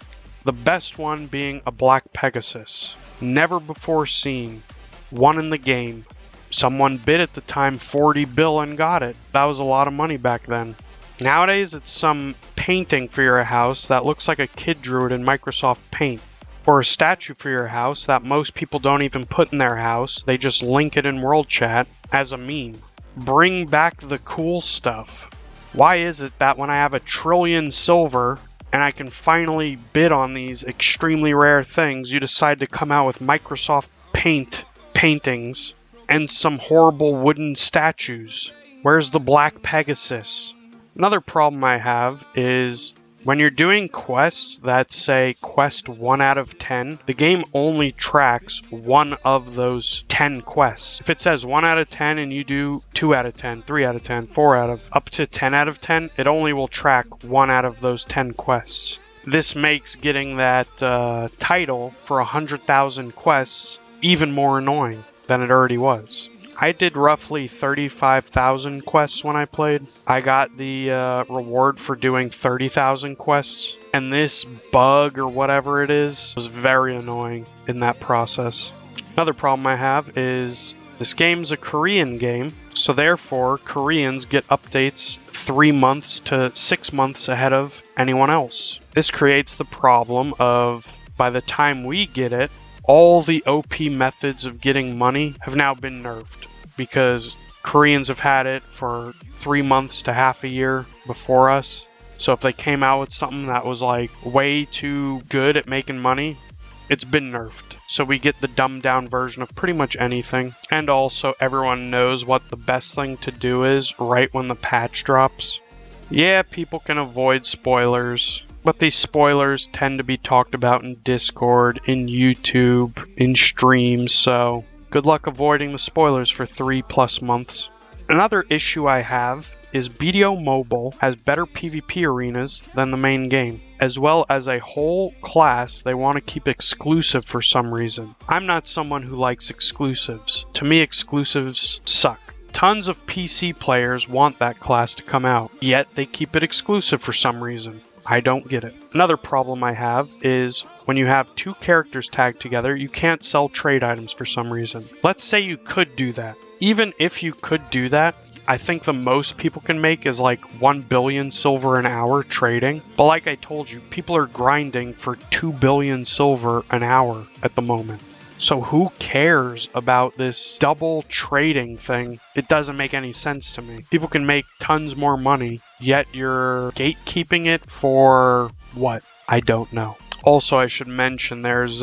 the best one being a black Pegasus. Never before seen. One in the game. Someone bid at the time 40 bill and got it. That was a lot of money back then. Nowadays it's some painting for your house that looks like a kid drew it in Microsoft Paint. Or a statue for your house that most people don't even put in their house. They just link it in World Chat as a meme. Bring back the cool stuff. Why is it that when I have 1 trillion silver and I can finally bid on these extremely rare things, you decide to come out with Microsoft Paint paintings and some horrible wooden statues? Where's the black Pegasus? Another problem I have is when you're doing quests that say quest 1 out of 10, the game only tracks 1 of those 10 quests. If it says 1 out of 10 and you do 2 out of 10, 3 out of 10, 4 out of, up to 10 out of 10, it only will track 1 out of those 10 quests. This makes getting that title for 100,000 quests even more annoying than it already was. I did roughly 35,000 quests when I played. I got the reward for doing 30,000 quests, and this bug or whatever it is was very annoying in that process. Another problem I have is this game's a Korean game, so therefore Koreans get updates 3 months to 6 months ahead of anyone else. This creates the problem of by the time we get it, all the OP methods of getting money have now been nerfed because Koreans have had it for 3 months to half a year before us. So if they came out with something that was like way too good at making money, it's been nerfed. So we get the dumbed down version of pretty much anything. And also everyone knows what the best thing to do is right when the patch drops. Yeah, people can avoid spoilers, but these spoilers tend to be talked about in Discord, in YouTube, in streams, so Good luck avoiding the spoilers for 3+ months. Another issue I have is BDO Mobile has better PvP arenas than the main game, as well as a whole class they want to keep exclusive for some reason. I'm not someone who likes exclusives. To me, exclusives suck. Tons of PC players want that class to come out, yet they keep it exclusive for some reason. I don't get it. Another problem I have is when you have two characters tagged together, you can't sell trade items for some reason. Let's say you could do that. Even if you could do that, I think the most people can make is like 1 billion silver an hour trading. But like I told you, people are grinding for 2 billion silver an hour at the moment. So who cares about this double trading thing? It doesn't make any sense to me. People can make tons more money, yet you're gatekeeping it for what? I don't know. Also, I should mention there's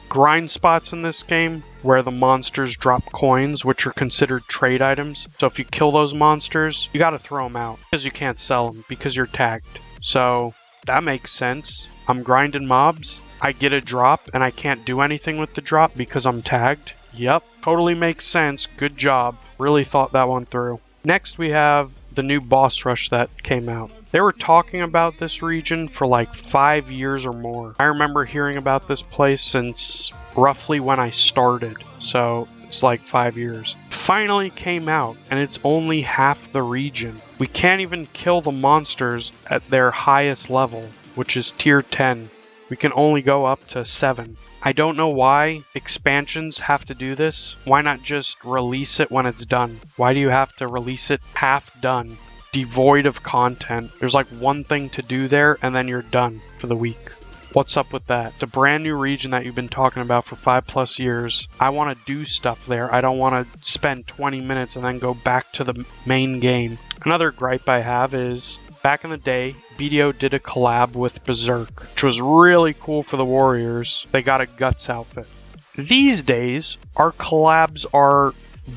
grind spots in this game where the monsters drop coins, which are considered trade items. So if you kill those monsters, you gotta throw them out because you can't sell them because you're tagged. So that makes sense. I'm grinding mobs, I get a drop, and I can't do anything with the drop because I'm tagged. Yep, totally makes sense. Good job. Really thought that one through. Next, we have the new boss rush that came out. They were talking about this region for like 5 years or more. I remember hearing about this place since roughly when I started, so it's like 5 years. Finally came out, and it's only half the region. We can't even kill the monsters at their highest level, which is tier 10. We can only go up to 7. I don't know why expansions have to do this. Why not just release it when it's done? Why do you have to release it half done, devoid of content? There's like one thing to do there, and then you're done for the week. What's up with that? It's a brand new region that you've been talking about for 5+ years. I want to do stuff there. I don't want to spend 20 minutes and then go back to the main game. Another gripe I have is, back in the day, BDO did a collab with Berserk, which was really cool for the warriors. They got a Guts outfit. These days, our collabs are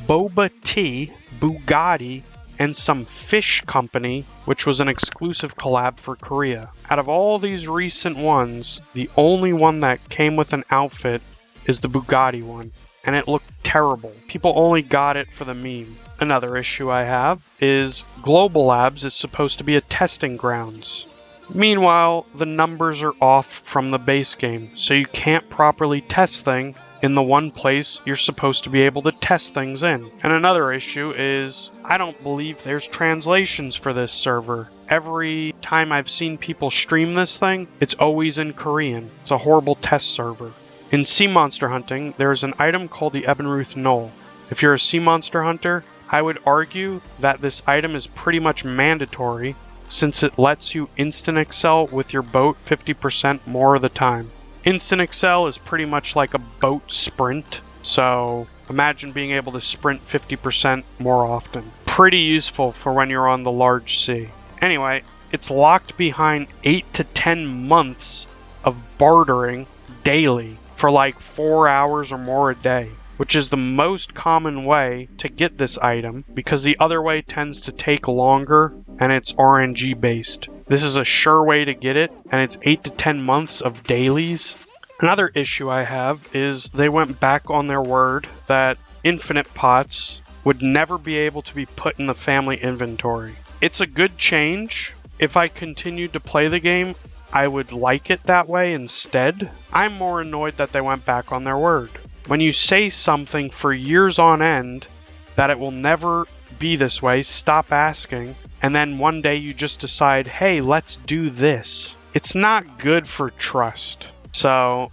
Boba Tea, Bugatti, and some fish company, which was an exclusive collab for Korea. Out of all these recent ones, the only one that came with an outfit is the Bugatti one, and it looked terrible. People only got it for the meme. Another issue I have is Global Labs is supposed to be a testing grounds. Meanwhile, the numbers are off from the base game, so you can't properly test things in the one place you're supposed to be able to test things in. And another issue is, I don't believe there's translations for this server. Every time I've seen people stream this thing, it's always in Korean. It's a horrible test server. In sea monster hunting, there's an item called the Ebenruth Knoll. If you're a sea monster hunter, I would argue that this item is pretty much mandatory since it lets you instant excel with your boat 50% more of the time. Instant excel is pretty much like a boat sprint, so imagine being able to sprint 50% more often. Pretty useful for when you're on the large sea. Anyway, it's locked behind 8 to 10 months of bartering daily for like 4 hours or more a day, which is the most common way to get this item because the other way tends to take longer and it's RNG based. This is a sure way to get it, and it's 8 to 10 months of dailies. Another issue I have is they went back on their word that infinite pots would never be able to be put in the family inventory. It's a good change. If I continued to play the game, I would like it that way instead. I'm more annoyed that they went back on their word. When you say something for years on end that it will never be this way, stop asking, and then one day you just decide, hey, let's do this. It's not good for trust. So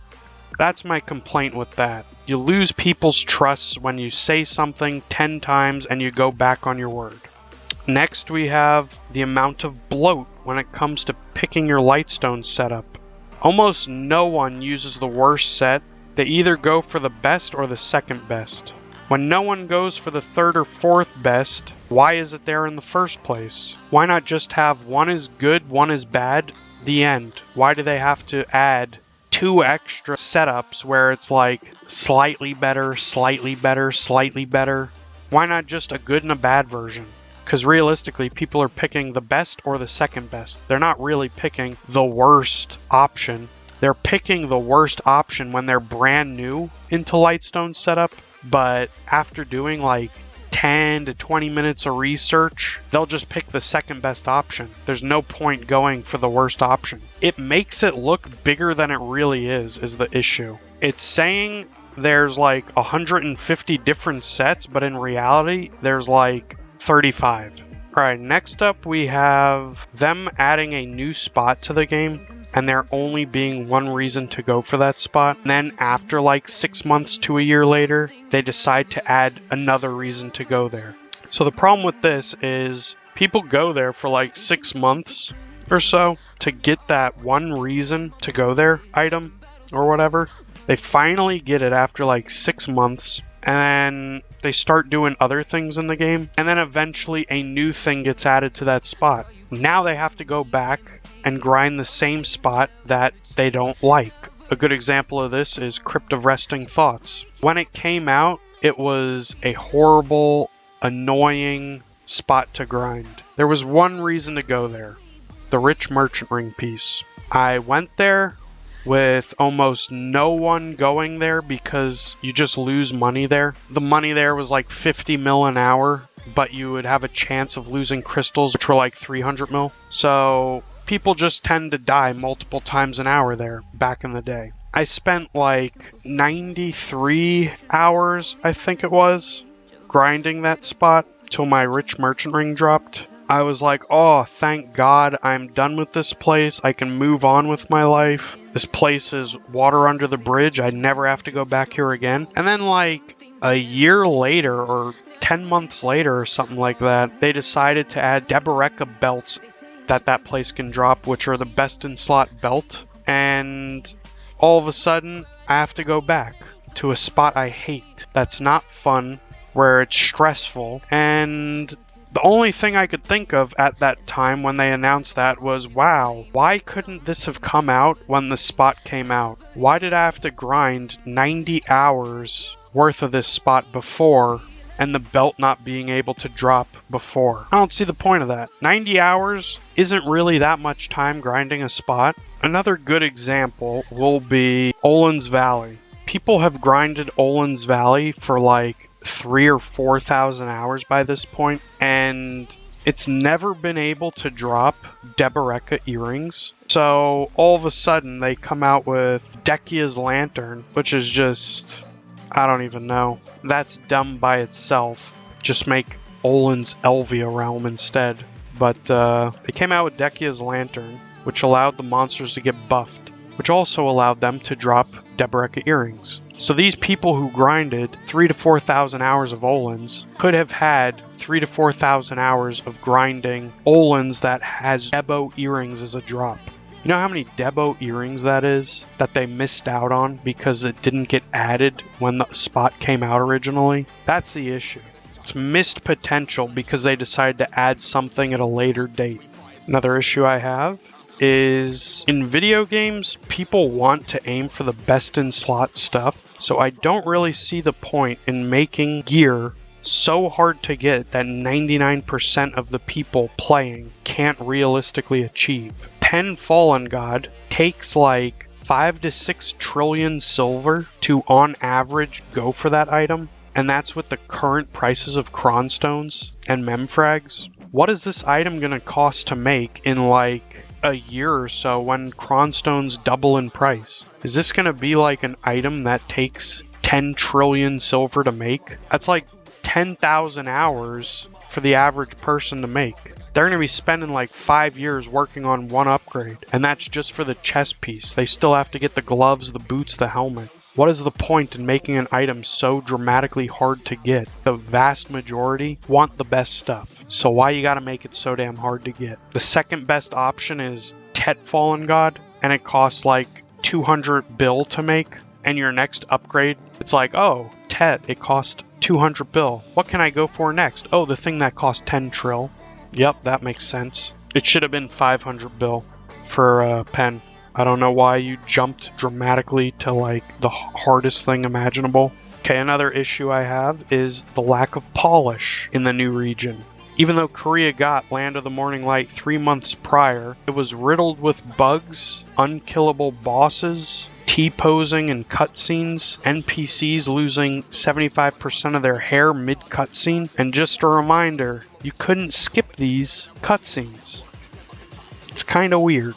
that's my complaint with that. You lose people's trust when you say something 10 times and you go back on your word. Next, we have the amount of bloat when it comes to picking your Lightstone setup. Almost no one uses the worst set. They either go for the best or the second best. When no one goes for the third or fourth best, why is it there in the first place? Why not just have one is good, one is bad, the end? Why do they have to add 2 extra setups where it's like slightly better, slightly better, slightly better? Why not just a good and a bad version? Because realistically, people are picking the best or the second best. They're not really picking the worst option. They're picking the worst option when they're brand new into Lightstone setup. but after doing like 10 to 20 minutes of research, they'll just pick the second best option. There's no point going for the worst option. It makes it look bigger than it really is the issue. It's saying there's like 150 different sets, but in reality, there's like 35. Alright, next up we have them adding a new spot to the game, and there only being one reason to go for that spot. And then after like 6 months to a year later, they decide to add another reason to go there. So the problem with this is people go there for like 6 months or so to get that one reason to go there item or whatever. They finally get it after like 6 months, and then they start doing other things in the game, and then eventually a new thing gets added to that spot. Now they have to go back and grind the same spot that they don't like. A good example of this is Crypt of Resting Thoughts. When it came out, it was a horrible, annoying spot to grind. There was one reason to go there: the rich merchant ring piece. I went there with almost no one going there because you just lose money there. The money there was like 50 mil an hour, but you would have a chance of losing crystals, which were like 300 mil. So people just tend to die multiple times an hour there back in the day. I spent like 93 hours, I think it was, grinding that spot till my rich merchant ring dropped. I was like, oh, thank God I'm done with this place. I can move on with my life. This place is water under the bridge. I never have to go back here again. And then like a year later or 10 months later or something like that, they decided to add Deboreka belts that place can drop, which are the best in slot belt. And all of a sudden, I have to go back to a spot I hate. That's not fun, where it's stressful, and the only thing I could think of at that time when they announced that was, wow, why couldn't this have come out when the spot came out? Why did I have to grind 90 hours worth of this spot before, and the belt not being able to drop before? I don't see the point of that. 90 hours isn't really that much time grinding a spot. Another good example will be Olin's Valley. People have grinded Olin's Valley for like 3,000 or 4,000 hours by this point, and it's never been able to drop Deboreka earrings. So all of a sudden they come out with Dekia's Lantern, which is just, I don't even know. That's dumb by itself. Just make Olin's Elvia realm instead. But they came out with Dekia's Lantern, which allowed the monsters to get buffed, which also allowed them to drop Deboreka earrings. So these people who grinded 3,000 to 4,000 hours of Olins could have had 3,000 to 4,000 hours of grinding Olins that has Debo earrings as a drop. You know how many Debo earrings that is that they missed out on because it didn't get added when the spot came out originally? That's the issue. It's missed potential because they decided to add something at a later date. Another issue I have is in video games, people want to aim for the best in slot stuff, so I don't really see the point in making gear so hard to get that 99% of the people playing can't realistically achieve. 10 Fallen God takes like 5 to 6 trillion silver to on average go for that item, and that's with the current prices of Cronstones and Memfrags. What is this item gonna cost to make in like a year or so when Cronstones double in price? Is this going to be like an item that takes 10 trillion silver to make? That's like 10,000 hours for the average person to make. They're going to be spending like 5 years working on one upgrade, and that's just for the chest piece. They still have to get the gloves, the boots, the helmet. What is the point in making an item so dramatically hard to get? The vast majority want the best stuff, so why you gotta make it so damn hard to get? The second best option is Tet Fallen God, and it costs like 200 bill to make, and your next upgrade, it's like, oh, Tet, it cost 200 bill. What can I go for next? Oh, the thing that cost 10 trill. Yep, that makes sense. It should have been 500 bill for a pen. I don't know why you jumped dramatically to like the hardest thing imaginable. Okay, another issue I have is the lack of polish in the new region. Even though Korea got Land of the Morning Light 3 months prior, it was riddled with bugs, unkillable bosses, T-posing in cutscenes, NPCs losing 75% of their hair mid-cutscene, and just a reminder, you couldn't skip these cutscenes. It's kinda weird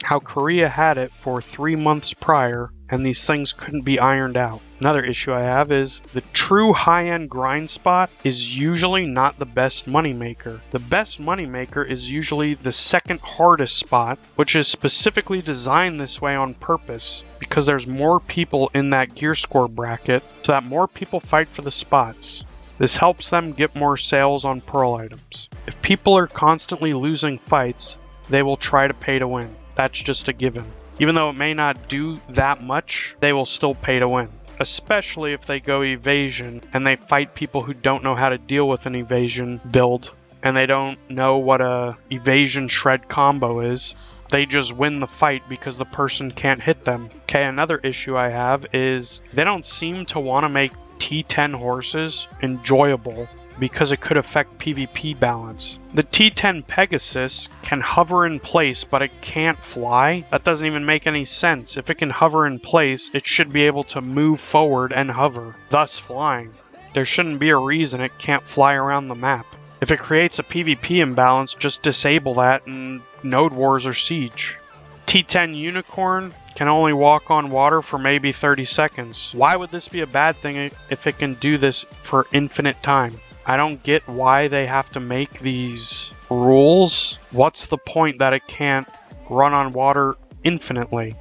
how Korea had it for 3 months prior, and these things couldn't be ironed out. Another issue I have is the true high-end grind spot is usually not the best moneymaker. The best moneymaker is usually the second hardest spot, which is specifically designed this way on purpose because there's more people in that gear score bracket so that more people fight for the spots. This helps them get more sales on pearl items. If people are constantly losing fights, they will try to pay to win. That's just a given. Even though it may not do that much, they will still pay to win. Especially if they go evasion and they fight people who don't know how to deal with an evasion build and they don't know what a evasion shred combo is. They just win the fight because the person can't hit them. Okay, another issue I have is they don't seem to want to make T10 horses enjoyable because it could affect PvP balance. The T10 Pegasus can hover in place, but it can't fly. That doesn't even make any sense. If it can hover in place, it should be able to move forward and hover, thus flying. There shouldn't be a reason it can't fly around the map. If it creates a PvP imbalance, just disable that in Node Wars or Siege. T10 Unicorn can only walk on water for maybe 30 seconds. Why would this be a bad thing if it can do this for infinite time? I don't get why they have to make these rules. What's the point that it can't run on water infinitely?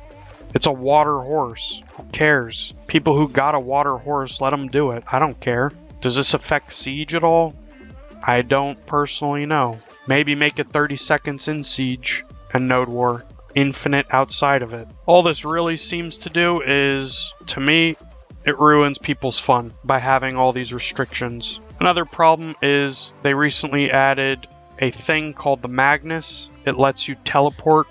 It's a water horse. Who cares? People who got a water horse, let them do it. I don't care. Does this affect Siege at all? I don't personally know. Maybe make it 30 seconds in Siege and Node War. Infinite outside of it. All this really seems to do is, to me, it ruins people's fun by having all these restrictions. Another problem is they recently added a thing called the Magnus. It lets you teleport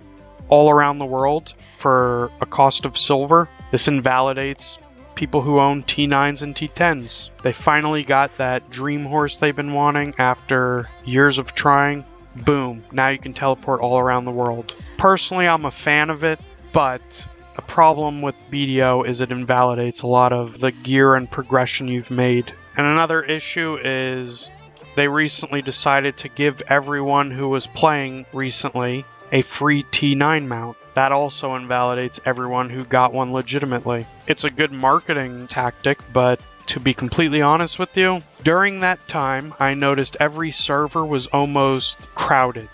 all around the world for a cost of silver. This invalidates people who own T9s and T10s. They finally got that dream horse they've been wanting after years of trying. Boom, now you can teleport all around the world. Personally, I'm a fan of it, but a problem with BDO is it invalidates a lot of the gear and progression you've made. And another issue is they recently decided to give everyone who was playing recently a free T9 mount. That also invalidates everyone who got one legitimately. It's a good marketing tactic, but to be completely honest with you, during that time, I noticed every server was almost crowded.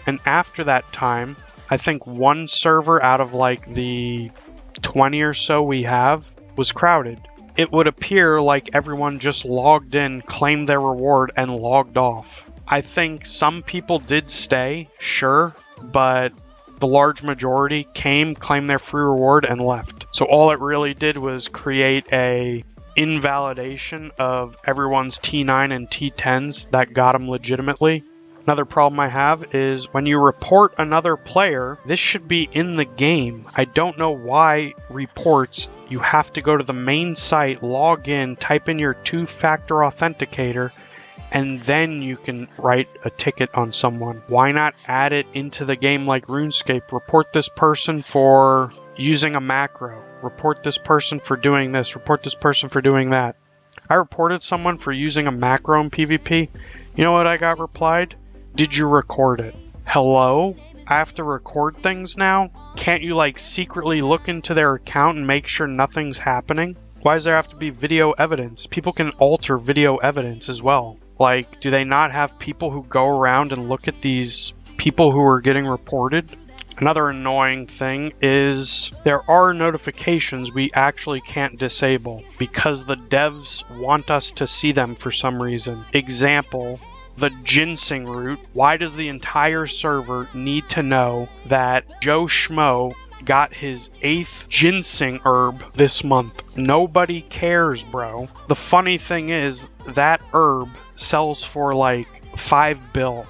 And after that time, I think one server out of like the 20 or so we have was crowded. It would appear like everyone just logged in, claimed their reward, and logged off. I think some people did stay, sure, but the large majority came, claimed their free reward, and left. So all it really did was create a invalidation of everyone's T9 and T10s that got them legitimately. Another problem I have is when you report another player, this should be in the game. I don't know why reports, you have to go to the main site, log in, type in your two-factor authenticator, and then you can write a ticket on someone. Why not add it into the game like RuneScape? Report this person for using a macro. Report this person for doing this. Report this person for doing that. I reported someone for using a macro in PvP. You know what I got replied? Did you record it? Hello? I have to record things now? Can't you like secretly look into their account and make sure nothing's happening? Why does there have to be video evidence? People can alter video evidence as well. Like, do they not have people who go around and look at these people who are getting reported? Another annoying thing is there are notifications we actually can't disable because the devs want us to see them for some reason. Example, the ginseng root. Why does the entire server need to know that Joe Schmo got his 8th ginseng herb this month? Nobody cares, bro. The funny thing is that herb sells for like 5 bill,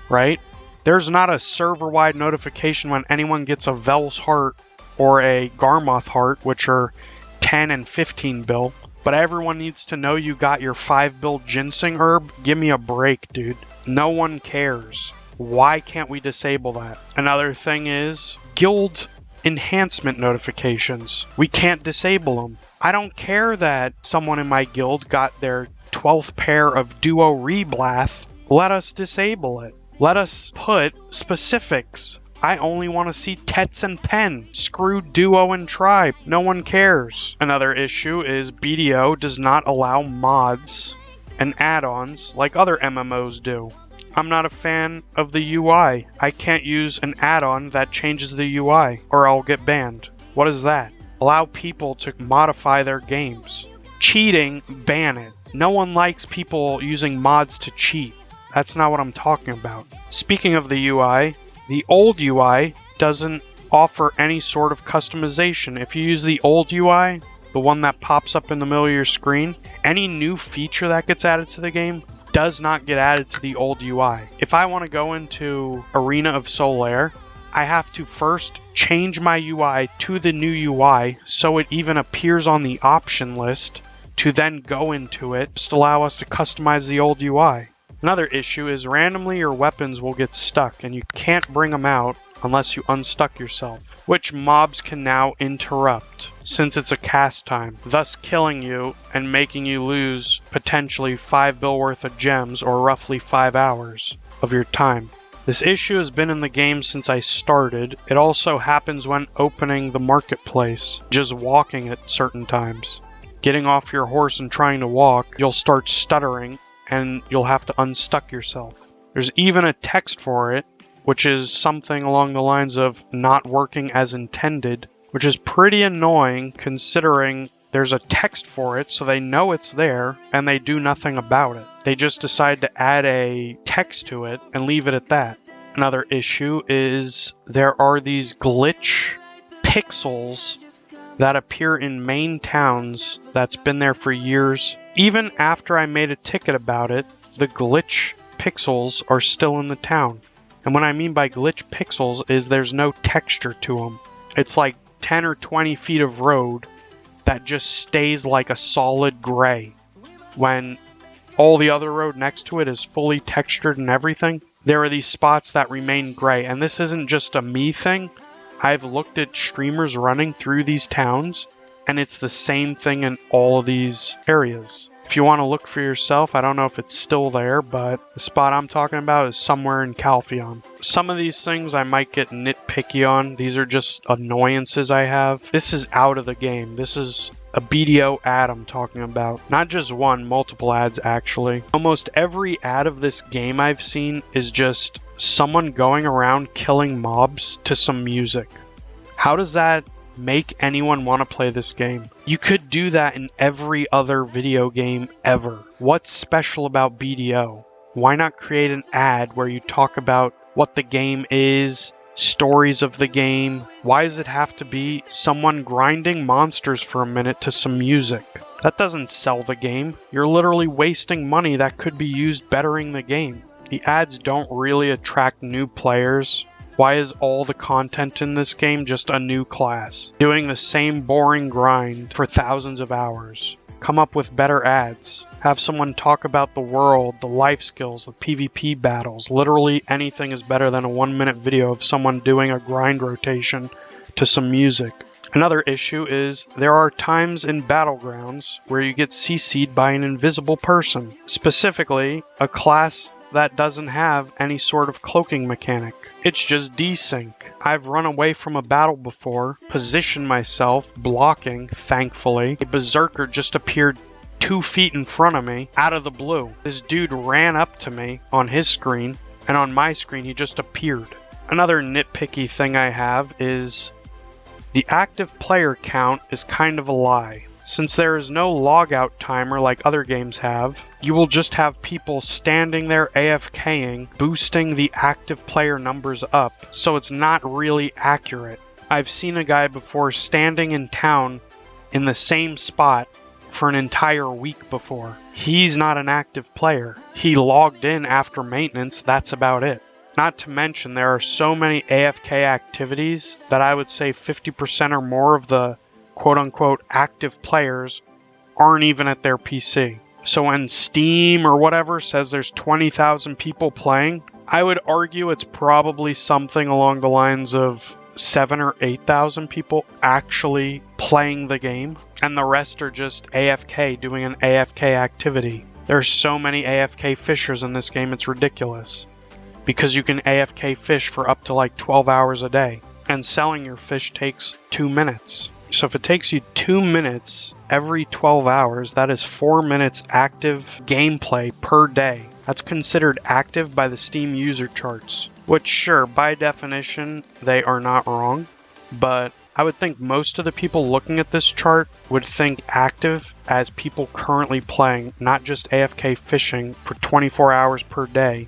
right? There's not a server-wide notification when anyone gets a Vel's heart or a Garmoth heart, which are 10 and 15 bill. But everyone needs to know you got your 5 bill ginseng herb. Give me a break, dude. No one cares. Why can't we disable that? Another thing is, guild enhancement notifications. We can't disable them. I don't care that someone in my guild got their 12th pair of Duo Reblath. Let us disable it. Let us put specifics. I only want to see Tets and Pen. Screw Duo and Tribe. No one cares. Another issue is BDO does not allow mods and add-ons like other MMOs do. I'm not a fan of the UI. I can't use an add-on that changes the UI or I'll get banned. What is that? Allow people to modify their games. Cheating, ban it. No one likes people using mods to cheat. That's not what I'm talking about. Speaking of the UI, the old UI doesn't offer any sort of customization. If you use the old UI, the one that pops up in the middle of your screen, any new feature that gets added to the game does not get added to the old UI. If I want to go into Arena of Solaire, I have to first change my UI to the new UI so it even appears on the option list to then go into it, just allow us to customize the old UI. Another issue is randomly your weapons will get stuck and you can't bring them out unless you unstuck yourself, which mobs can now interrupt since it's a cast time, thus killing you and making you lose potentially 5 bill worth of gems or roughly 5 hours of your time. This issue has been in the game since I started. It also happens when opening the marketplace, just walking at certain times. Getting off your horse and trying to walk, you'll start stuttering and you'll have to unstuck yourself. There's even a text for it, which is something along the lines of not working as intended, which is pretty annoying considering there's a text for it so they know it's there and they do nothing about it. They just decide to add a text to it and leave it at that. Another issue is there are these glitch pixels that appear in main towns that's been there for years. Even after I made a ticket about it, the glitch pixels are still in the town. And what I mean by glitch pixels is there's no texture to them. It's like 10 or 20 feet of road that just stays like a solid gray. When all the other road next to it is fully textured and everything, there are these spots that remain gray. And this isn't just a me thing. I've looked at streamers running through these towns, and it's the same thing in all of these areas. If you want to look for yourself, I don't know if it's still there, but the spot I'm talking about is somewhere in Calpheon. Some of these things I might get nitpicky on. These are just annoyances I have. This is out of the game. This is a BDO ad I'm talking about. Not just one, multiple ads actually. Almost every ad of this game I've seen is just someone going around killing mobs to some music. How does that make anyone want to play this game? You could do that in every other video game ever. What's special about BDO? Why not create an ad where you talk about what the game is, stories of the game? Why does it have to be someone grinding monsters for a minute to some music? That doesn't sell the game. You're literally wasting money that could be used bettering the game. The ads don't really attract new players. Why is all the content in this game just a new class? Doing the same boring grind for thousands of hours. Come up with better ads. Have someone talk about the world, the life skills, the PvP battles. Literally anything is better than a 1-minute video of someone doing a grind rotation to some music. Another issue is there are times in Battlegrounds where you get CC'd by an invisible person. Specifically, a class that doesn't have any sort of cloaking mechanic. It's just desync. I've run away from a battle before, positioned myself, blocking, thankfully. A berserker just appeared 2 feet in front of me, out of the blue. This dude ran up to me on his screen, and on my screen he just appeared. Another nitpicky thing I have is the active player count is kind of a lie. Since there is no logout timer like other games have, you will just have people standing there AFKing, boosting the active player numbers up, so it's not really accurate. I've seen a guy before standing in town in the same spot for an entire week before. He's not an active player. He logged in after maintenance, that's about it. Not to mention there are so many AFK activities that I would say 50% or more of the quote-unquote active players aren't even at their PC. So when Steam or whatever says there's 20,000 people playing, I would argue it's probably something along the lines of 7 or 8,000 people actually playing the game, and the rest are just AFK doing an AFK activity. There are so many AFK fishers in this game, it's ridiculous. Because you can AFK fish for up to like 12 hours a day, and selling your fish takes 2 minutes. So if it takes you 2 minutes every 12 hours, that is 4 minutes active gameplay per day. That's considered active by the Steam user charts, which sure, by definition, they are not wrong, but I would think most of the people looking at this chart would think active as people currently playing, not just AFK fishing for 24 hours per day.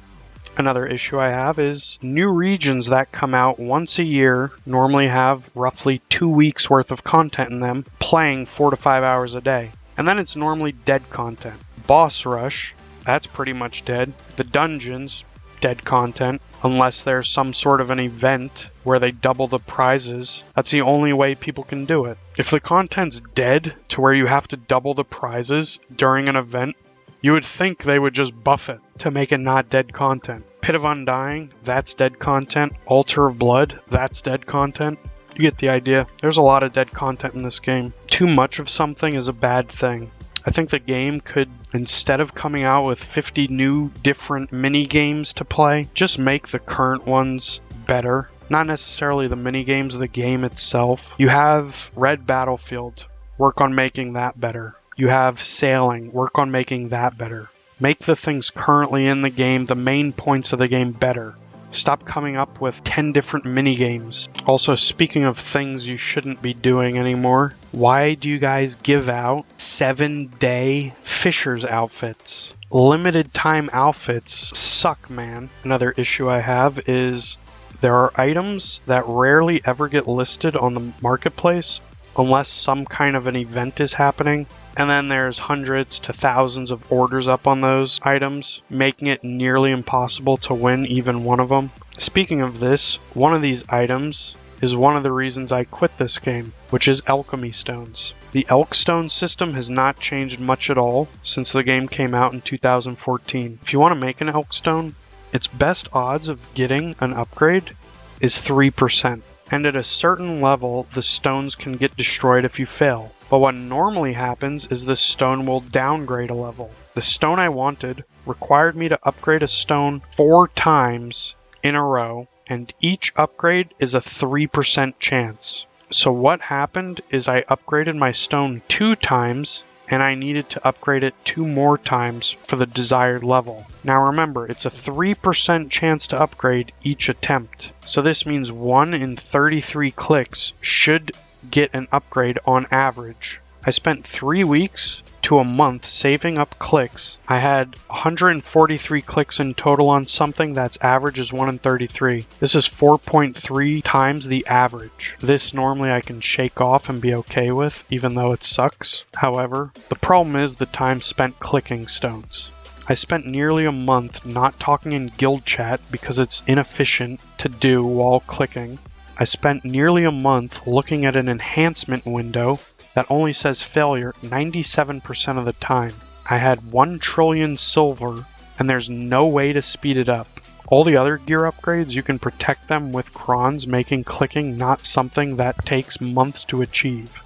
Another issue I have is new regions that come out once a year normally have roughly 2 weeks worth of content in them, playing 4 to 5 hours a day. And then it's normally dead content. Boss Rush, that's pretty much dead. The dungeons, dead content, unless there's some sort of an event where they double the prizes. That's the only way people can do it. If the content's dead to where you have to double the prizes during an event, you would think they would just buff it to make it not dead content. Pit of Undying, that's dead content. Altar of Blood, that's dead content. You get the idea. There's a lot of dead content in this game. Too much of something is a bad thing. I think the game could, instead of coming out with 50 new different mini games to play, just make the current ones better. Not necessarily the mini games, the game itself. You have Red Battlefield, work on making that better. You have Sailing, work on making that better. Make the things currently in the game, the main points of the game, better. Stop coming up with 10 different mini games. Also, speaking of things you shouldn't be doing anymore, why do you guys give out 7-day Fisher's outfits? Limited time outfits suck, man. Another issue I have is there are items that rarely ever get listed on the marketplace unless some kind of an event is happening. And then there's hundreds to thousands of orders up on those items, making it nearly impossible to win even one of them. Speaking of this, one of these items is one of the reasons I quit this game, which is alchemy stones. The elk stone system has not changed much at all since the game came out in 2014. If you want to make an elk stone, its best odds of getting an upgrade is 3%. And at a certain level, the stones can get destroyed if you fail. But what normally happens is the stone will downgrade a level. The stone I wanted required me to upgrade a stone 4 times in a row, and each upgrade is a 3% chance. So what happened is I upgraded my stone 2 times, and I needed to upgrade it 2 more times for the desired level. Now remember, it's a 3% chance to upgrade each attempt. So this means 1 in 33 clicks should get an upgrade on average. I spent 3 weeks to a month saving up clicks. I had 143 clicks in total on something that's average is 1 in 33. This is 4.3 times the average. This normally I can shake off and be okay with, even though it sucks. However, the problem is the time spent clicking stones. I spent nearly a month not talking in guild chat because it's inefficient to do while clicking. I spent nearly a month looking at an enhancement window that only says failure 97% of the time. I had 1 trillion silver, and there's no way to speed it up. All the other gear upgrades, you can protect them with crons, making clicking not something that takes months to achieve.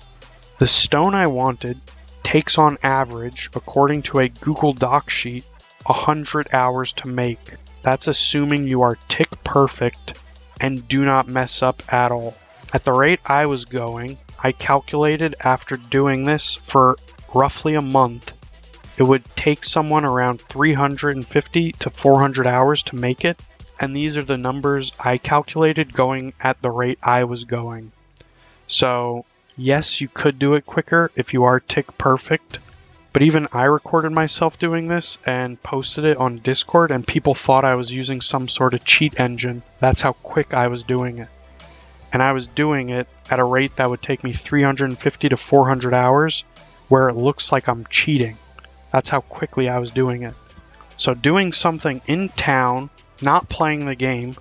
The stone I wanted takes on average, according to a Google Doc sheet, 100 hours to make. That's assuming you are tick perfect and do not mess up at all. At the rate I was going, I calculated after doing this for roughly a month, it would take someone around 350 to 400 hours to make it, and these are the numbers I calculated going at the rate I was going. So, yes, you could do it quicker if you are tick perfect, but even I recorded myself doing this and posted it on Discord, and people thought I was using some sort of cheat engine. That's how quick I was doing it. And I was doing it at a rate that would take me 350 to 400 hours, where it looks like I'm cheating. That's how quickly I was doing it. So doing something in town, not playing the game,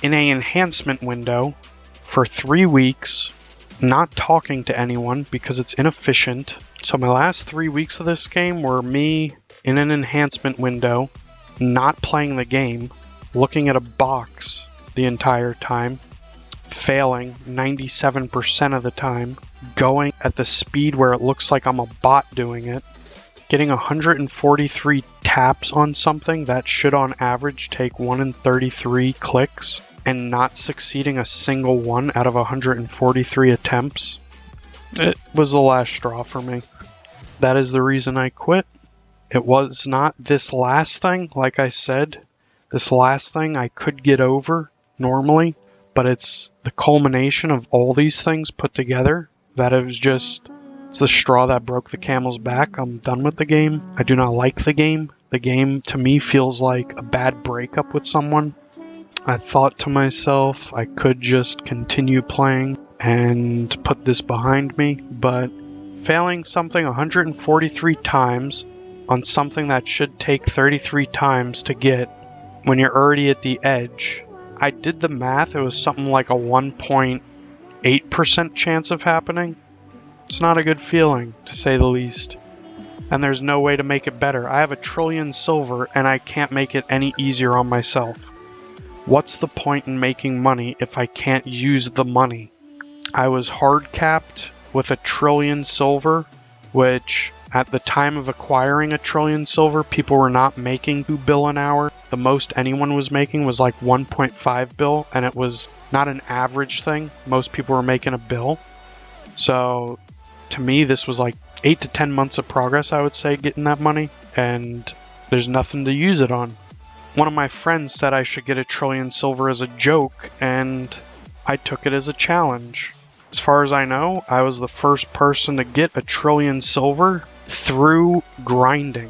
in an enhancement window, for 3 weeks, not talking to anyone because it's inefficient. So my last 3 weeks of this game were me in an enhancement window, not playing the game, looking at a box the entire time, failing 97% of the time, going at the speed where it looks like I'm a bot doing it, getting 143 taps on something that should on average take 1 in 33 clicks, and not succeeding a single one out of 143 attempts. It was the last straw for me. That is the reason I quit. It was not this last thing, like I said. This last thing I could get over normally, but it's the culmination of all these things put together that it was just, it's the straw that broke the camel's back. I'm done with the game. I do not like the game. The game to me feels like a bad breakup with someone. I thought to myself I could just continue playing and put this behind me, but failing something 143 times on something that should take 33 times to get when you're already at the edge. I did the math, it was something like a 1.8% chance of happening. It's not a good feeling, to say the least. And there's no way to make it better. I have 1 trillion silver and I can't make it any easier on myself. What's the point in making money if I can't use the money? I was hard capped with 1 trillion silver, which at the time of acquiring 1 trillion silver, people were not making 2 bill an hour. The most anyone was making was like 1.5 bill, and it was not an average thing. Most people were making 1 bill. So to me, this was like 8 to 10 months of progress, I would say, getting that money, and there's nothing to use it on. One of my friends said I should get 1 trillion silver as a joke, and I took it as a challenge. As far as I know, I was the first person to get 1 trillion silver through grinding.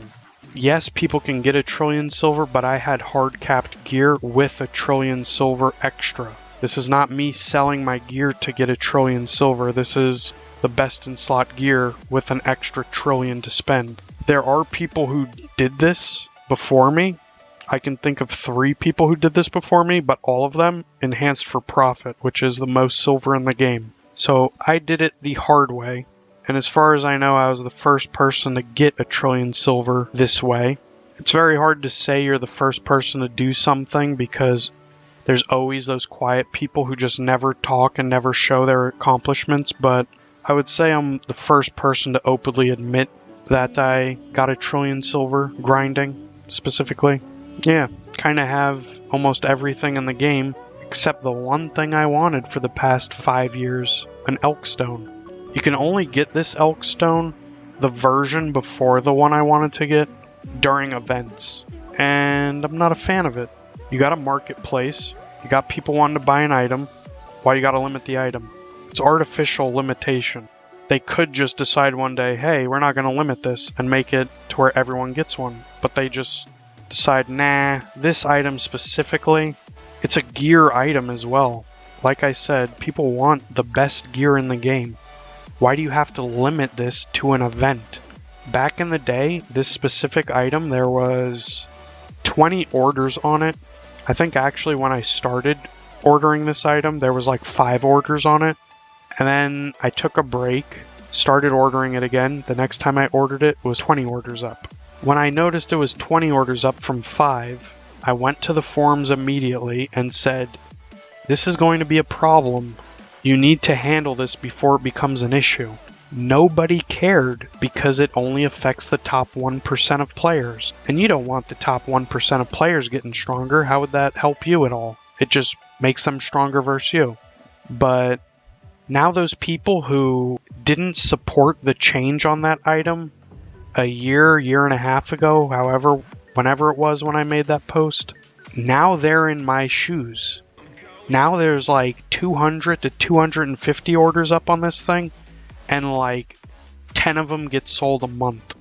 Yes, people can get 1 trillion silver, but I had hard capped gear with 1 trillion silver extra. This is not me selling my gear to get 1 trillion silver. This is the best in slot gear with an extra trillion to spend. There are people who did this before me. I can think of 3 people who did this before me, but all of them enhanced for profit, which is the most silver in the game. So I did it the hard way. And as far as I know, I was the first person to get 1 trillion silver this way. It's very hard to say you're the first person to do something because there's always those quiet people who just never talk and never show their accomplishments. But I would say I'm the first person to openly admit that I got 1 trillion silver grinding specifically. Yeah, kind of have almost everything in the game except the one thing I wanted for the past 5 years, an elk stone. You can only get this elk stone, the version before the one I wanted to get, during events. And I'm not a fan of it. You got a marketplace, you got people wanting to buy an item, why you gotta limit the item? It's artificial limitation. They could just decide one day, hey, we're not gonna limit this and make it to where everyone gets one. But they just decide, nah, this item specifically, it's a gear item as well. Like I said, people want the best gear in the game. Why do you have to limit this to an event? Back in the day, this specific item, there was 20 orders on it. I think actually when I started ordering this item, there was like 5 orders on it. And then I took a break, started ordering it again. The next time I ordered it was 20 orders up. When I noticed it was 20 orders up from 5, I went to the forums immediately and said, this is going to be a problem. You need to handle this before it becomes an issue. Nobody cared because it only affects the top 1% of players. And you don't want the top 1% of players getting stronger. How would that help you at all? It just makes them stronger versus you. But now those people who didn't support the change on that item a year and a half ago, whenever it was when I made that post, now they're in my shoes. Now there's like 200 to 250 orders up on this thing, and like 10 of them get sold a month.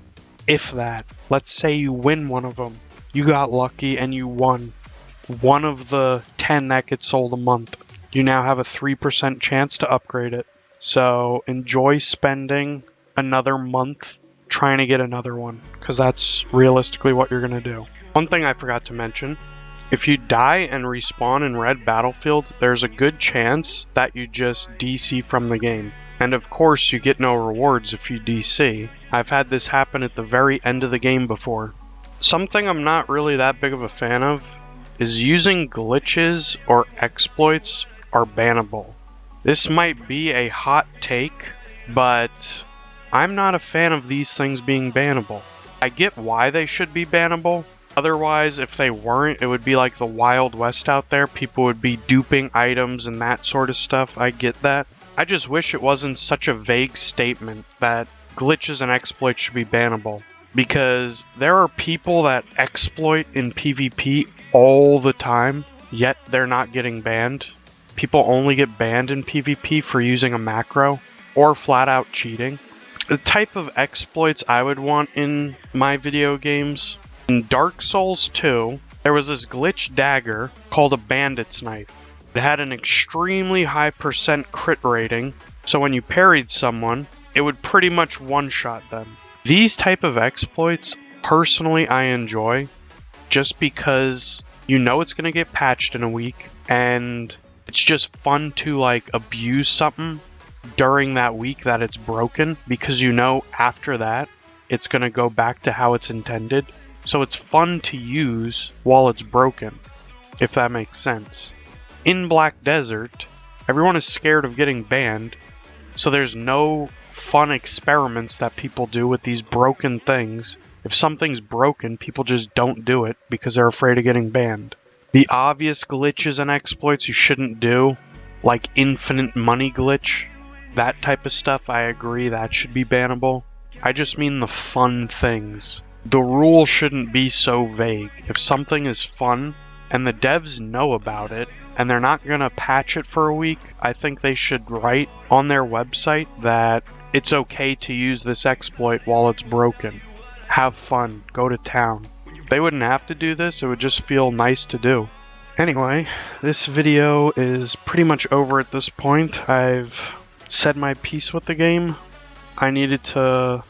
If that. Let's say you win one of them. You got lucky and you won one of the 10 that get sold a month. You now have a 3% chance to upgrade it. So enjoy spending another month trying to get another one, because that's realistically what you're going to do. One thing I forgot to mention, if you die and respawn in red battlefields, there's a good chance that you just DC from the game. And of course, you get no rewards if you DC. I've had this happen at the very end of the game before. Something I'm not really that big of a fan of is using glitches or exploits are bannable. This might be a hot take, but I'm not a fan of these things being bannable. I get why they should be bannable. Otherwise, if they weren't, it would be like the Wild West out there. People would be duping items and that sort of stuff. I get that. I just wish it wasn't such a vague statement that glitches and exploits should be bannable. Because there are people that exploit in PvP all the time, yet they're not getting banned. People only get banned in PvP for using a macro or flat out cheating. The type of exploits I would want in my video games. In Dark Souls 2, there was this glitch dagger called a bandit's knife. It had an extremely high % crit rating, so when you parried someone, it would pretty much one-shot them. These type of exploits, personally, I enjoy, just because you know it's going to get patched in a week, and it's just fun to, like, abuse something during that week that it's broken, because you know after that, it's going to go back to how it's intended. So it's fun to use while it's broken, if that makes sense. In Black Desert, everyone is scared of getting banned, so there's no fun experiments that people do with these broken things. If something's broken, people just don't do it because they're afraid of getting banned. The obvious glitches and exploits you shouldn't do, like infinite money glitch, that type of stuff, I agree, that should be bannable. I just mean the fun things. The rule shouldn't be so vague. If something is fun, and the devs know about it, and they're not going to patch it for a week, I think they should write on their website that it's okay to use this exploit while it's broken. Have fun. Go to town. They wouldn't have to do this, it would just feel nice to do. Anyway, this video is pretty much over at this point. I've said my piece with the game. I needed to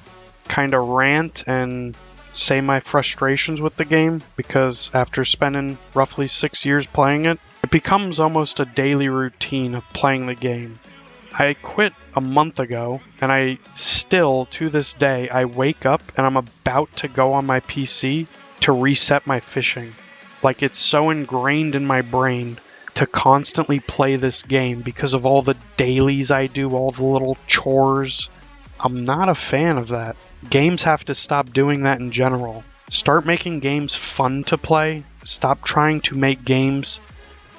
kind of rant and say my frustrations with the game, because after spending roughly 6 years playing it, it becomes almost a daily routine of playing the game. I quit a month ago, and I still, to this day, I wake up and I'm about to go on my PC to reset my fishing. Like, it's so ingrained in my brain to constantly play this game because of all the dailies I do, all the little chores. I'm not a fan of that. Games have to stop doing that in general. Start making games fun to play. Stop trying to make games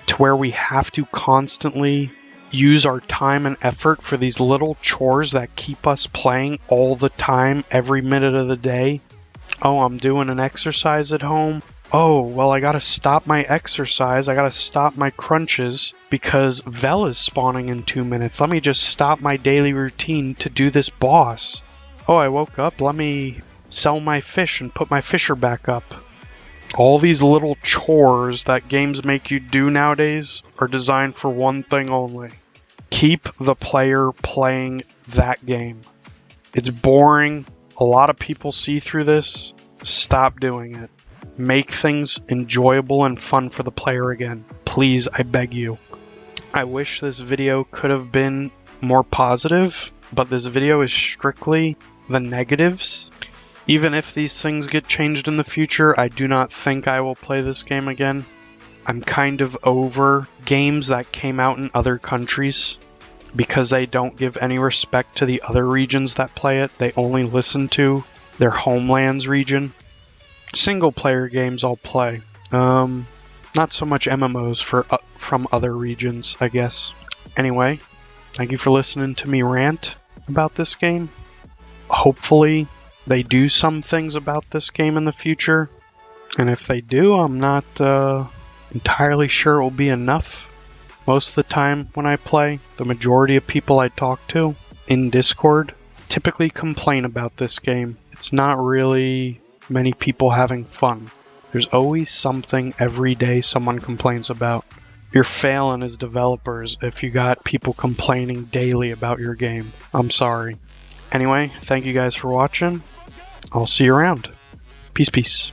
to where we have to constantly use our time and effort for these little chores that keep us playing all the time, every minute of the day. Oh, I'm doing an exercise at home. Oh, well, I gotta stop my exercise. I gotta stop my crunches because Vel is spawning in 2 minutes. Let me just stop my daily routine to do this boss. Oh, I woke up. Let me sell my fish and put my fisher back up. All these little chores that games make you do nowadays are designed for one thing only. Keep the player playing that game. It's boring. A lot of people see through this. Stop doing it. Make things enjoyable and fun for the player again. Please, I beg you. I wish this video could have been more positive, but this video is strictly the negatives. Even if these things get changed in the future, I do not think I will play this game again. I'm kind of over games that came out in other countries because they don't give any respect to the other regions that play it. They only listen to their homeland's region. Single player games I'll play. Not so much MMOs from other regions, I guess. Anyway, thank you for listening to me rant about this game. Hopefully they do some things about this game in the future. And if they do, I'm not entirely sure it will be enough. Most of the time when I play, the majority of people I talk to in Discord typically complain about this game. It's not really many people having fun. There's always something every day someone complains about. You're failing as developers if you got people complaining daily about your game. I'm sorry. Anyway, thank you guys for watching. I'll see you around. Peace, peace.